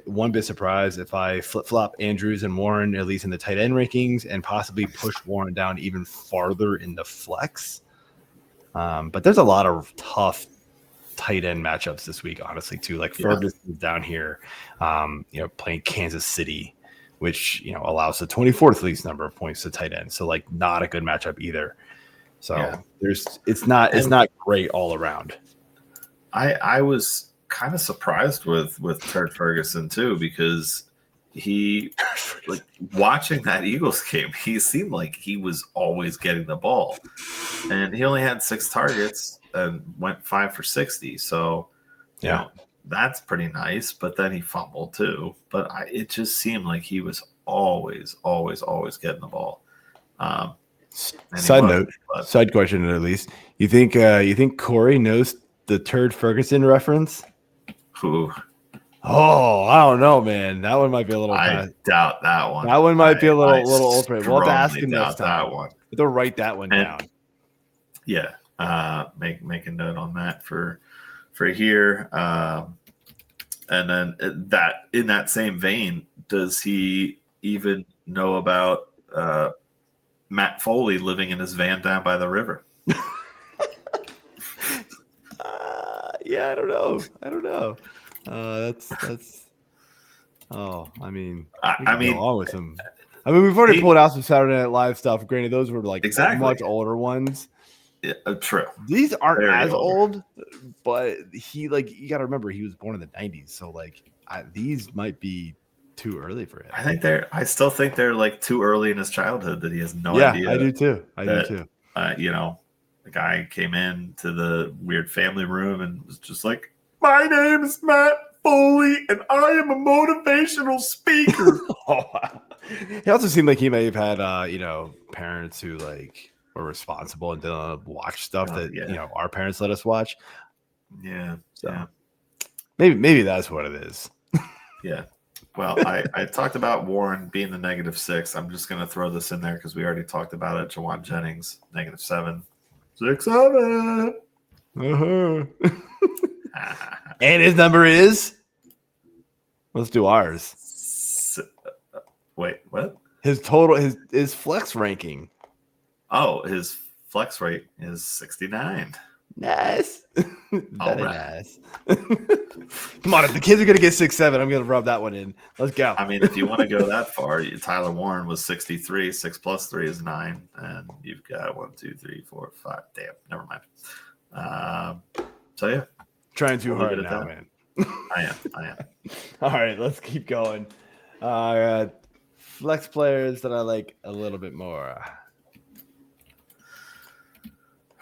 one bit surprised if I flip-flop Andrews and Warren, at least in the tight end rankings, and possibly push Warren down even farther in the flex. But there's a lot of tough tight end matchups this week, honestly, too. Like Ferguson is down here, playing Kansas City, which, allows the 24th least number of points to tight end. So like not a good matchup either. So it's not great all around. I was kind of surprised with Turd Ferguson too, because he like watching that Eagles game, he seemed like he was always getting the ball, and he only had 6 targets and went 5 for 60. So that's pretty nice. But then he fumbled too. But it just seemed like he was always getting the ball. Side question at least. You think Corey knows the Turd Ferguson reference? Who? Oh, I don't know, man. That one might be a little. I doubt that one. That one might be a little ultra. We'll have to ask him next time. That one. They'll write that one down. Yeah, make a note on that for here. And then that in that same vein, does he even know about Matt Foley living in his van down by the river? Yeah, I don't know. That's. Oh, I mean, along with him. I mean, we've already pulled out some Saturday Night Live stuff. Granted, those were like much older ones. Yeah, true. These aren't as old, but you got to remember he was born in the 90s, so like these might be too early for him. I still think they're like too early in his childhood that he has no idea. I do too. The guy came in to the weird family room and was just like, "My name is Matt Foley, and I am a motivational speaker." Oh, wow. He also seemed like he may have had, parents who like were responsible and didn't watch stuff that our parents let us watch. Yeah, so maybe that's what it is. Yeah. Well, I talked about Warren being the -6. I'm just going to throw this in there because we already talked about it. Jawan Jennings, -7. 6-7. And his number is. Let's do ours. Wait, what? His total, his flex ranking. Oh, his flex rate is 69. Nice. All Very right. nice. Come on, if the kids are gonna get 6-7, I'm gonna rub that one in. Let's go. I mean, if you want to go that far, Tyler Warren was 63. 6 plus 3 is 9. And you've got 1, 2, 3, 4, 5. Damn, never mind. So, yeah. Trying too We'll hard leave it at now, that. man. I am. All right, let's keep going. Flex players that I like a little bit more.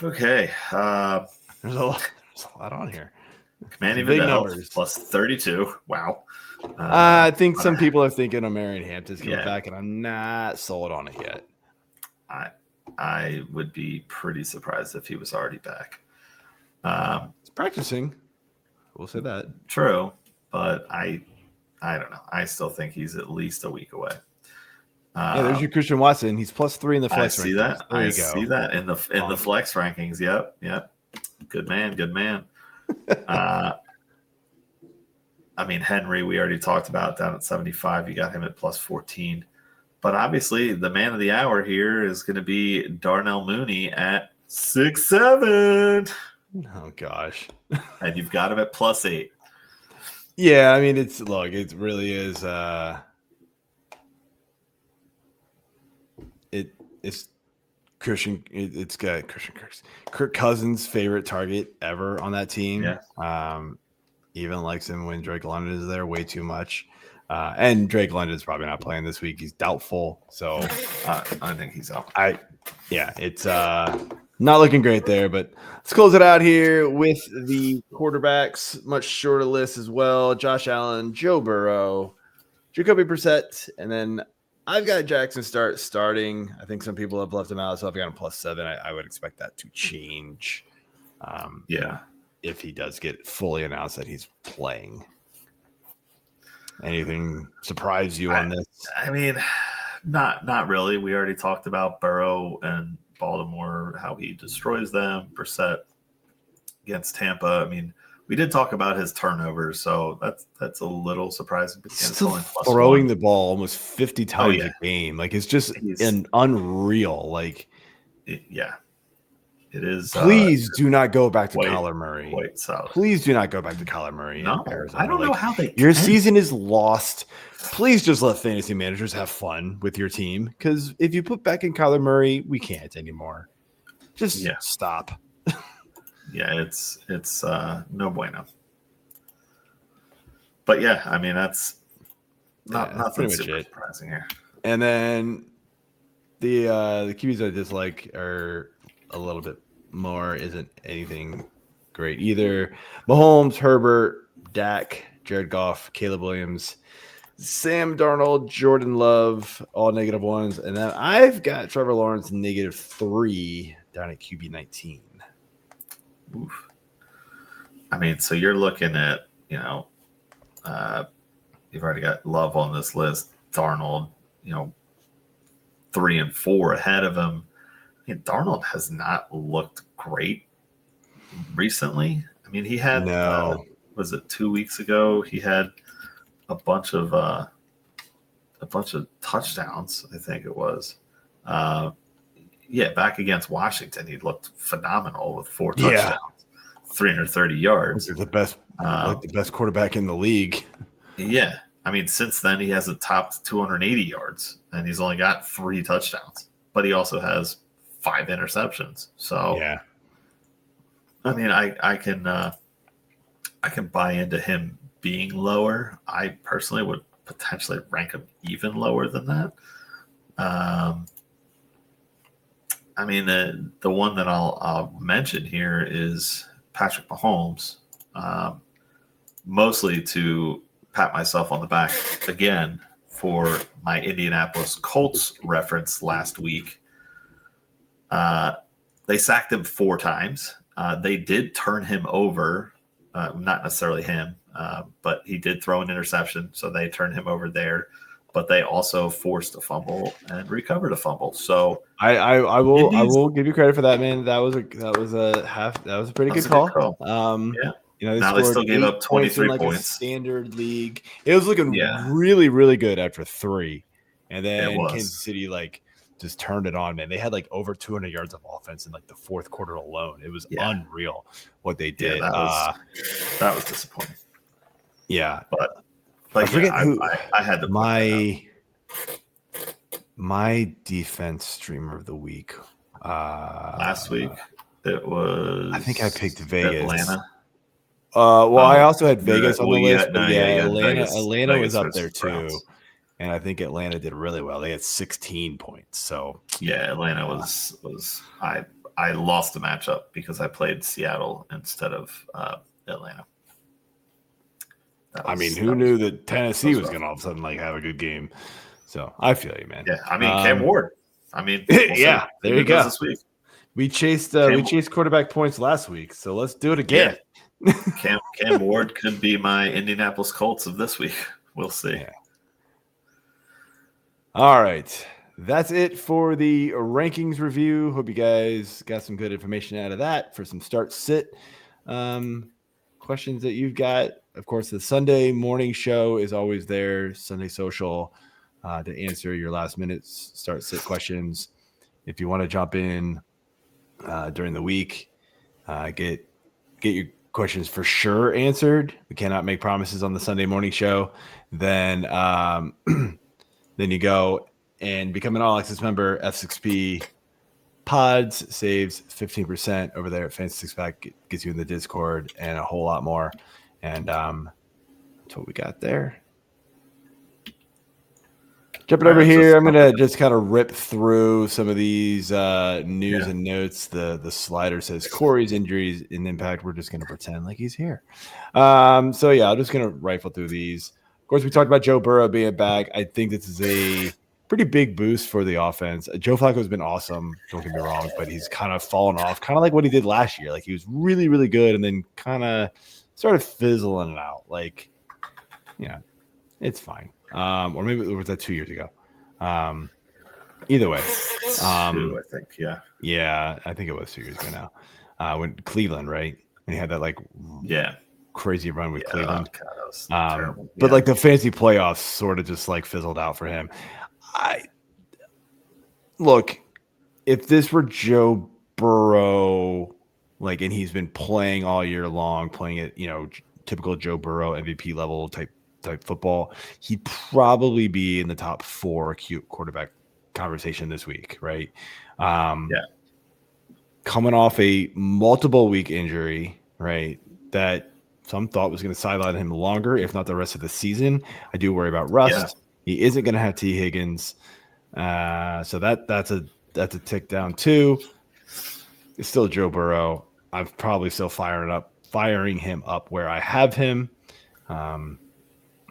Okay. There's a lot on here. Commanding Big Vidal numbers. plus 32. Wow. I think some people are thinking of Marion Hampton's coming Yeah. back, and I'm not sold on it yet. I would be pretty surprised if he was already back. He's practicing. We'll say that. True, but I don't know. I still think he's at least a week away. Yeah, there's your Christian Watson. He's plus 3 in the I flex see rankings. that. There I you go. see that in the flex rankings. Yep. Good man. I mean, Henry, we already talked about down at 75. You got him at plus 14. But obviously, the man of the hour here is going to be Darnell Mooney at 6'7". Oh gosh. And you've got him at plus 8. Yeah, I mean, it really is. It's Christian. It's got Christian Kirk Cousins' favorite target ever on that team. Yeah. Even likes him when Drake London is there way too much. And Drake London's probably not playing this week. He's doubtful. So I think he's out. It's not looking great there, but let's close it out here with the quarterbacks. Much shorter list as well. Josh Allen, Joe Burrow, Jacoby Brissett, and then I've got Jackson starting. I think some people have left him out, so I've got him plus 7. I would expect that to change. If he does get fully announced that he's playing. Anything surprise you on this? I mean, not really. We already talked about Burrow and Baltimore, how he destroys them. Brissett against Tampa. I mean, we did talk about his turnovers, so that's a little surprising. Still throwing the ball almost 50 times a game. Like, it's just an unreal. Like, yeah. It is. Please do not go back to Kyler Murray. Please do not go back to Kyler Murray. No, I don't know how they. Your season is lost. Please just let fantasy managers have fun with your team, because if you put back in Kyler Murray, we can't anymore. Just stop. Yeah, it's no bueno. But yeah, I mean that's nothing super surprising here. And then the QBs I dislike are a little bit more. Isn't anything great either. Mahomes, Herbert, Dak, Jared Goff, Caleb Williams, Sam Darnold, Jordan Love, all -1s. And then I've got Trevor Lawrence -3 down at QB 19. Oof. I mean, so you're looking at, you've already got Love on this list, Darnold, 3 and 4 ahead of him. I mean, Darnold has not looked great recently. I mean, he had, was it 2 weeks ago? He had a bunch of touchdowns, I think it was. Back against Washington, he looked phenomenal with 4 touchdowns, 330 yards. The best quarterback in the league. Yeah. I mean, since then, he hasn't topped 280 yards, and he's only got 3 touchdowns. But he also has 5 interceptions. So, I mean, I can buy into him being lower. I personally would potentially rank him even lower than that. I mean, the one that I'll mention here is Patrick Mahomes, mostly to pat myself on the back again for my Indianapolis Colts reference last week. They sacked him 4 times. They did turn him over, not necessarily him, but he did throw an interception, so they turned him over there. But they also forced a fumble and recovered a fumble. So I will give you credit for that, man. That was a pretty good call. They now they scored still gave 8 up points in 23 like a points. standard league. It was looking Yeah. really, really good after 3. And then was. Kansas City just turned it on, man. They had over 200 yards of offense in the fourth quarter alone. It was unreal what they did. Yeah, that was disappointing. Yeah. But I forget who I had to my defense streamer of the week. Last week it was, I think I picked Vegas. Atlanta. I also had Vegas on the list, but Atlanta was up there too. And I think Atlanta did really well. They had 16 points. So yeah, Atlanta was I lost the matchup because I played Seattle instead of Atlanta. Who knew that Tennessee was going to all of a sudden have a good game? So I feel you, man. Yeah, Cam Ward. We'll there you go. This week. We chased quarterback points last week, so let's do it again. Yeah. Cam Ward could be my Indianapolis Colts of this week. We'll see. Yeah. All right. That's it for the rankings review. Hope you guys got some good information out of that for some start-sit questions that you've got. Of course, the Sunday morning show is always there, Sunday Social, to answer your last-minute start-sit questions. If you want to jump in during the week, get your questions for sure answered. We cannot make promises on the Sunday morning show. Then you go and become an All Access member. F6P Pods saves 15% over there at Fantasy Six Pack. Gets you in the Discord and a whole lot more. And that's what we got there. Jumping over here, I'm gonna just kind of rip through some of these news and notes. The slider says Corey's injuries in impact. We're just gonna pretend like he's here. I'm just gonna rifle through these. Of course, we talked about Joe Burrow being back. I think this is a pretty big boost for the offense. Joe Flacco's been awesome. Don't get me wrong, but he's kind of fallen off, kind of like what he did last year. He was really, really good, and then kind of started fizzling out. It's fine. Or maybe it was that 2 years ago. Either way, I think, yeah, I think it was 2 years ago now. When Cleveland, right? And he had that crazy run with Cleveland. God, that was terrible. But the fantasy playoffs sort of just fizzled out for him. Look, if this were Joe Burrow, and he's been playing all year long, playing at typical Joe Burrow MVP level type football, he'd probably be in the top 4 acute quarterback conversation this week, right? Coming off a multiple week injury, right? That some thought was going to sideline him longer, if not the rest of the season. I do worry about rust. Yeah. He isn't going to have T. Higgins, so that's a tick down too. It's still Joe Burrow. I'm probably still firing him up where I have him.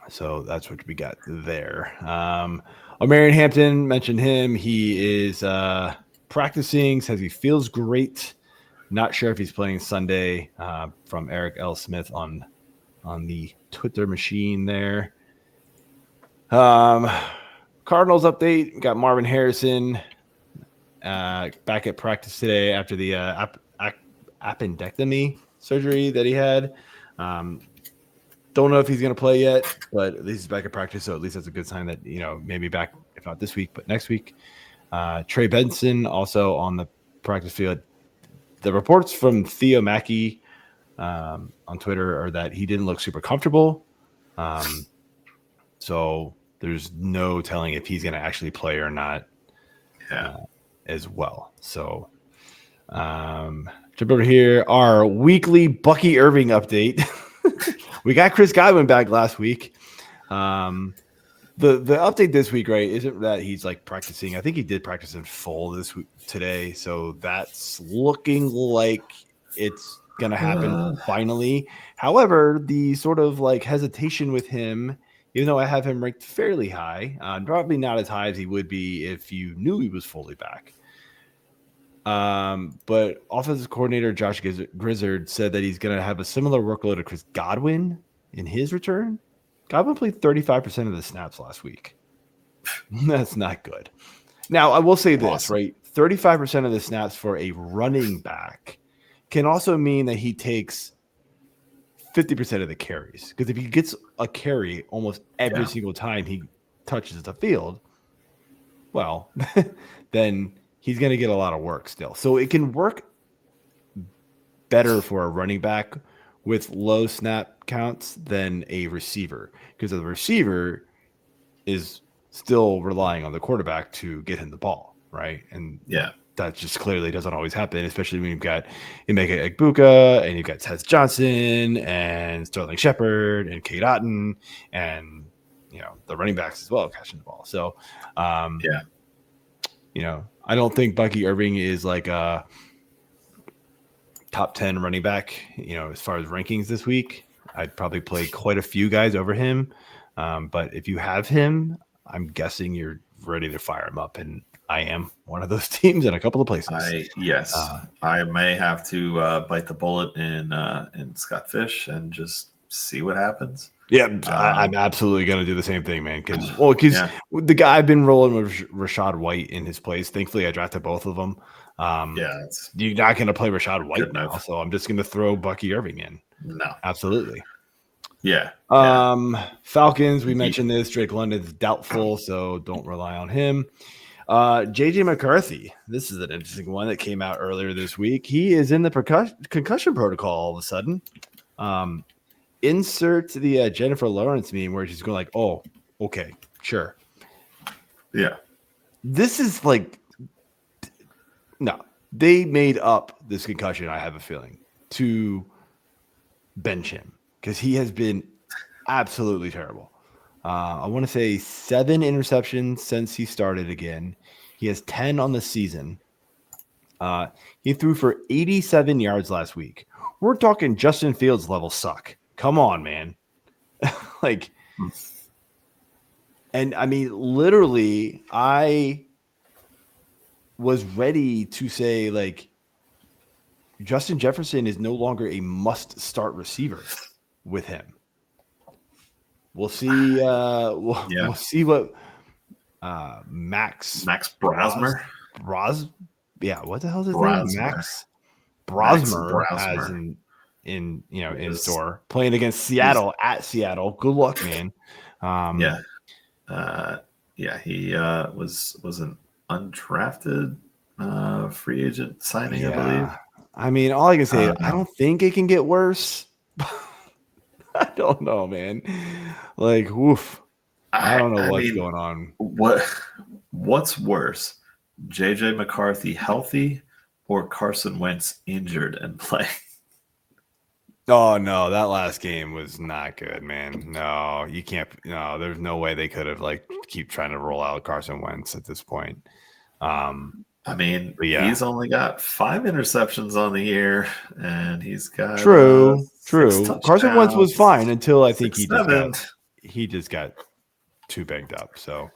So that's what we got there. O'Marion Hampton, mentioned him. He is practicing, says he feels great. Not sure if he's playing Sunday, from Eric L. Smith on the Twitter machine there. Cardinals update. We got Marvin Harrison back at practice today after the appendectomy surgery that he had. Don't know if he's going to play yet, but at least he's back at practice, so at least that's a good sign that, maybe back, if not this week, but next week. Trey Benson also on the practice field. The reports from Theo Mackey on Twitter are that he didn't look super comfortable. So there's no telling if he's going to actually play or not as well. So jump over here. Our weekly Bucky Irving update. We got Chris Godwin back last week. The update this week, right, isn't that he's practicing. I think he did practice in full today. So that's looking like it's going to happen finally. However, the sort of hesitation with him, even though I have him ranked fairly high, probably not as high as he would be if you knew he was fully back. But offensive coordinator Josh Grizzard said that he's going to have a similar workload to Chris Godwin in his return. Godwin played 35% of the snaps last week. That's not good. Now, I will say this, right? 35% of the snaps for a running back can also mean that he takes 50% of the carries. Because if he gets a carry almost every single time he touches the field, well, then he's going to get a lot of work still. So it can work better for a running back with low snap counts than a receiver, because the receiver is still relying on the quarterback to get him the ball, right? And that just clearly doesn't always happen, especially when you've got Emeka Egbuka and you've got Tez Johnson and Sterling Shepard and Kate Otten and the running backs as well catching the ball. So I don't think Bucky Irving is like a top 10 running back, as far as rankings this week. I'd probably play quite a few guys over him. But if you have him, I'm guessing you're ready to fire him up. And I am one of those teams in a couple of places. I may have to bite the bullet in Scott Fish and just see what happens. Yeah, I'm absolutely going to do the same thing, man. Because the guy I've been rolling with Rashad White in his place. Thankfully, I drafted both of them. You're not going to play Rashad White now, so I'm just going to throw Bucky Irving in. No, absolutely. Yeah. Falcons, we mentioned this. Drake London's doubtful, so don't rely on him. JJ McCarthy, this is an interesting one that came out earlier this week. He is in the concussion protocol all of a sudden. Insert the Jennifer Lawrence meme where she's going like, oh, okay, sure. Yeah. This is like, no, they made up this concussion, I have a feeling, to bench him because he has been absolutely terrible. I want to say 7 interceptions since he started again. He has 10 on the season. He threw for 87 yards last week. We're talking Justin Fields level suck. Come on, man. And I mean, literally, I was ready to say, like, Justin Jefferson is no longer a must-start receiver with him. We'll see. We'll see what Max Brosmer. What the hell is his name? Max Brosmer has in store playing against Seattle at Seattle. Good luck, man. He was an undrafted free agent signing, I believe. I mean, all I can say is I don't think it can get worse. I don't know, man. Like, woof. I don't know what's going on. What's worse, JJ McCarthy healthy or Carson Wentz injured and playing? Oh, no, that last game was not good, man. No, you can't. No, there's no way they could have, keep trying to roll out Carson Wentz at this point. I mean, he's only got 5 interceptions on the year, and he's got true. Carson Wentz was fine until I think he just got too banged up. So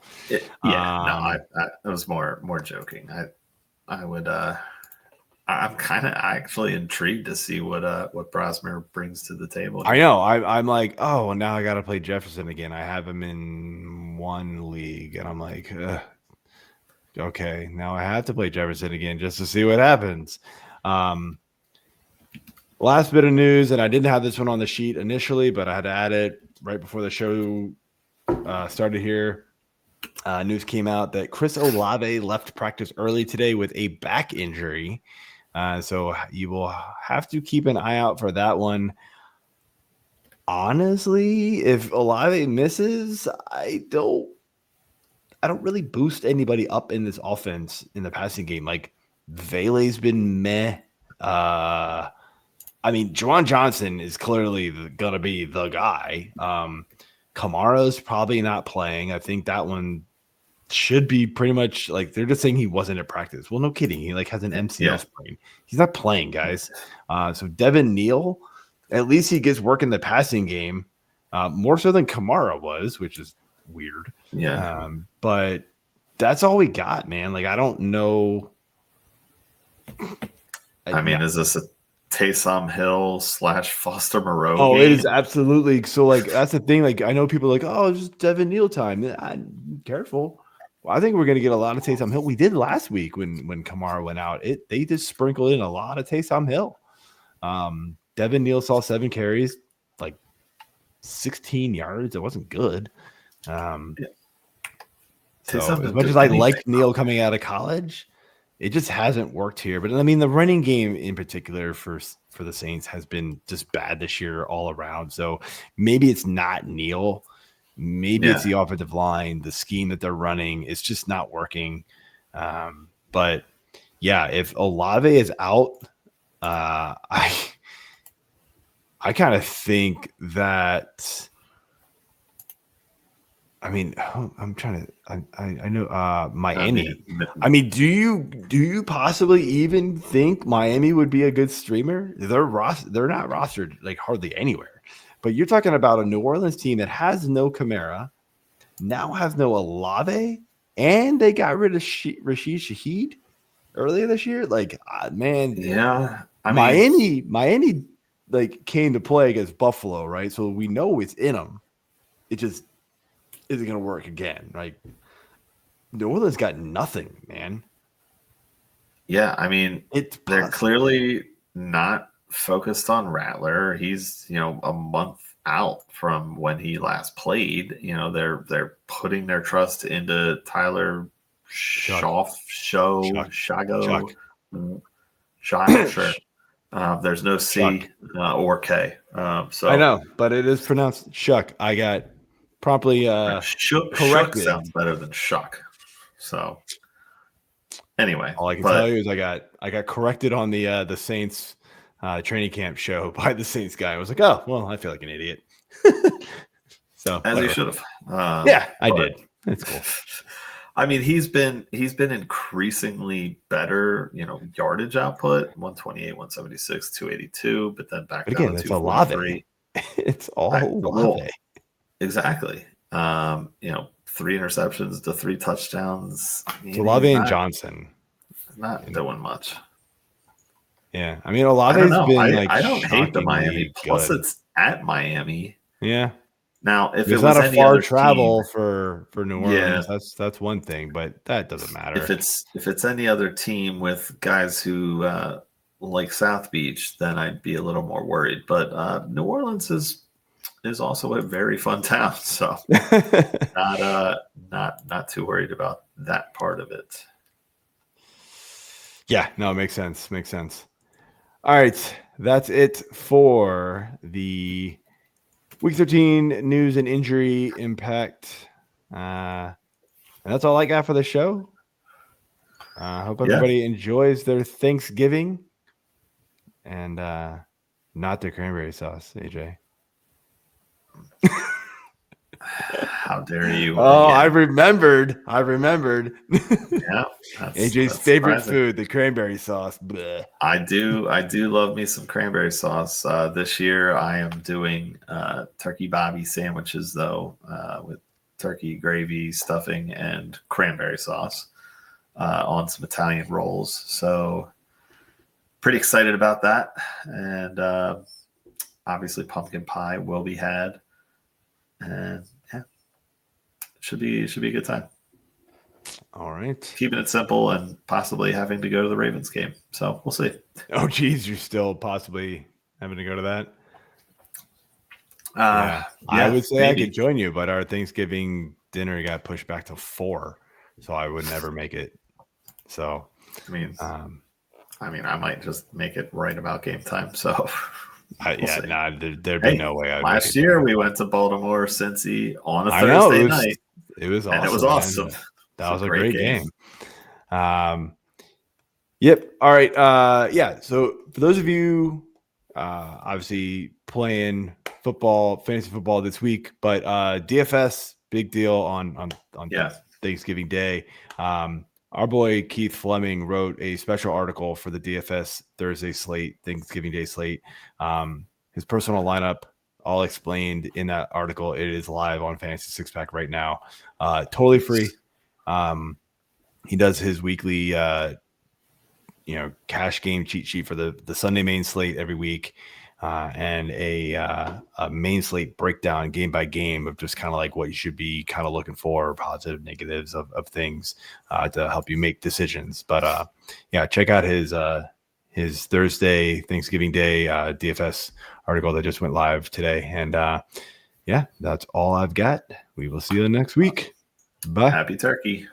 I was more joking. I'm kind of actually intrigued to see what Brosmer brings to the table. I know. I'm like, oh, now I got to play Jefferson again. I have him in one league, and I'm like, okay, now I have to play Jefferson again just to see what happens. Last bit of news, and I didn't have this one on the sheet initially, but I had to add it right before the show started here. News came out that Chris Olave left practice early today with a back injury. So you will have to keep an eye out for that one. Honestly, if Olave misses, I don't really boost anybody up in this offense in the passing game. Like, Vele's been meh. I mean, Juwan Johnson is clearly going to be the guy. Kamara's probably not playing. I think that one should be pretty much they're just saying he wasn't at practice. Well, no kidding. He has an MCL sprain. He's not playing, guys. So Devin Neal, at least he gets work in the passing game, more so than Kamara was, which is weird. Yeah. But that's all we got, man. I don't know. I mean, is this a Taysom Hill / Foster Moreau? Oh, game? It is absolutely. So, that's the thing. I know people are oh, it's just Devin Neal time. Careful. Well, I think we're going to get a lot of Taysom Hill. We did last week when Kamara went out. They just sprinkled in a lot of Taysom Hill. Devin Neal saw 7 carries. 16 yards. It wasn't good. So Taysom as much did as I anything. liked Neal coming out of college, it just hasn't worked here. But I mean, the running game in particular for the Saints has been just bad this year all around. So maybe it's not Neal. Maybe it's the offensive line, the scheme that they're running. It's just not working. But yeah, if Olave is out, I kind of think that. I mean, I'm trying to. I know Miami. I mean, do you possibly even think Miami would be a good streamer? They're not rostered like hardly anywhere. But you're talking about a New Orleans team that has no Kamara, now has no Olave, and they got rid of Rashid Shaheed earlier this year. Like, man, yeah. Miami like came to play against Buffalo, right? So we know it's in them. It just isn't going to work again. Like, New Orleans got nothing, man. Yeah, I mean, they're clearly not focused on Rattler. He's, a month out from when he last played. They're putting their trust into Tyler Shago. Sure. There's no C or K. So I know, but it is pronounced Shuck. I got promptly corrected. Shuck sounds better than Shuck. So anyway, all I can tell you is I got corrected on the Saints training camp show by the Saints guy. I was like, oh well, I feel like an idiot. So as you should have. Yeah, I did. That's cool. I mean, he's been increasingly better, yardage output, 128, 176, 282, but then back down to 243. It's all Olave. Exactly. 3 interceptions to 3 touchdowns. It's Olave and Johnson. Not doing much. Yeah. I mean, Olave's been I don't hate the Miami. Plus, it's at Miami. Yeah. Now, if it's not a far travel for New Orleans, that's one thing, but that doesn't matter. If it's any other team with guys who like South Beach, then I'd be a little more worried. But New Orleans is also a very fun town, so not too worried about that part of it. Yeah, no, it makes sense. Makes sense. All right, that's it for the Week 13 news and injury impact. And that's all I got for the show. I hope everybody enjoys their Thanksgiving and not their cranberry sauce, AJ. How dare you? Oh, yeah. I remembered. Yeah, AJ's favorite food, the cranberry sauce. Blech. I do love me some cranberry sauce. This year I am doing turkey bobby sandwiches though, with turkey gravy, stuffing, and cranberry sauce on some Italian rolls. So pretty excited about that. And obviously pumpkin pie will be had. And yeah, should be a good time. All right. Keeping it simple and possibly having to go to the Ravens game. So we'll see. Oh, geez, you're still possibly having to go to that? I would say maybe. I could join you, but our Thanksgiving dinner got pushed back to 4, so I would never make it. So, I might just make it right about game time. So, there'd be no way. Last year we went to Baltimore, Cincy on a Thursday night. It was awesome. And it was awesome. That was a great game. Yep. All right. So for those of you obviously playing football, fantasy football this week, but DFS, big deal on Thanksgiving Day. Our boy Keith Fleming wrote a special article for the DFS Thursday slate, Thanksgiving Day slate. His personal lineup, all explained in that article. It is live on Fantasy Six Pack right now. Totally free. He does his weekly, cash game cheat sheet for the Sunday main slate every week, and a main slate breakdown game by game of just kind of like what you should be kind of looking for, positive, negatives of things to help you make decisions. But check out his Thursday Thanksgiving Day DFS article that just went live today. And yeah, that's all I've got. We will see you next week. Bye. Happy turkey.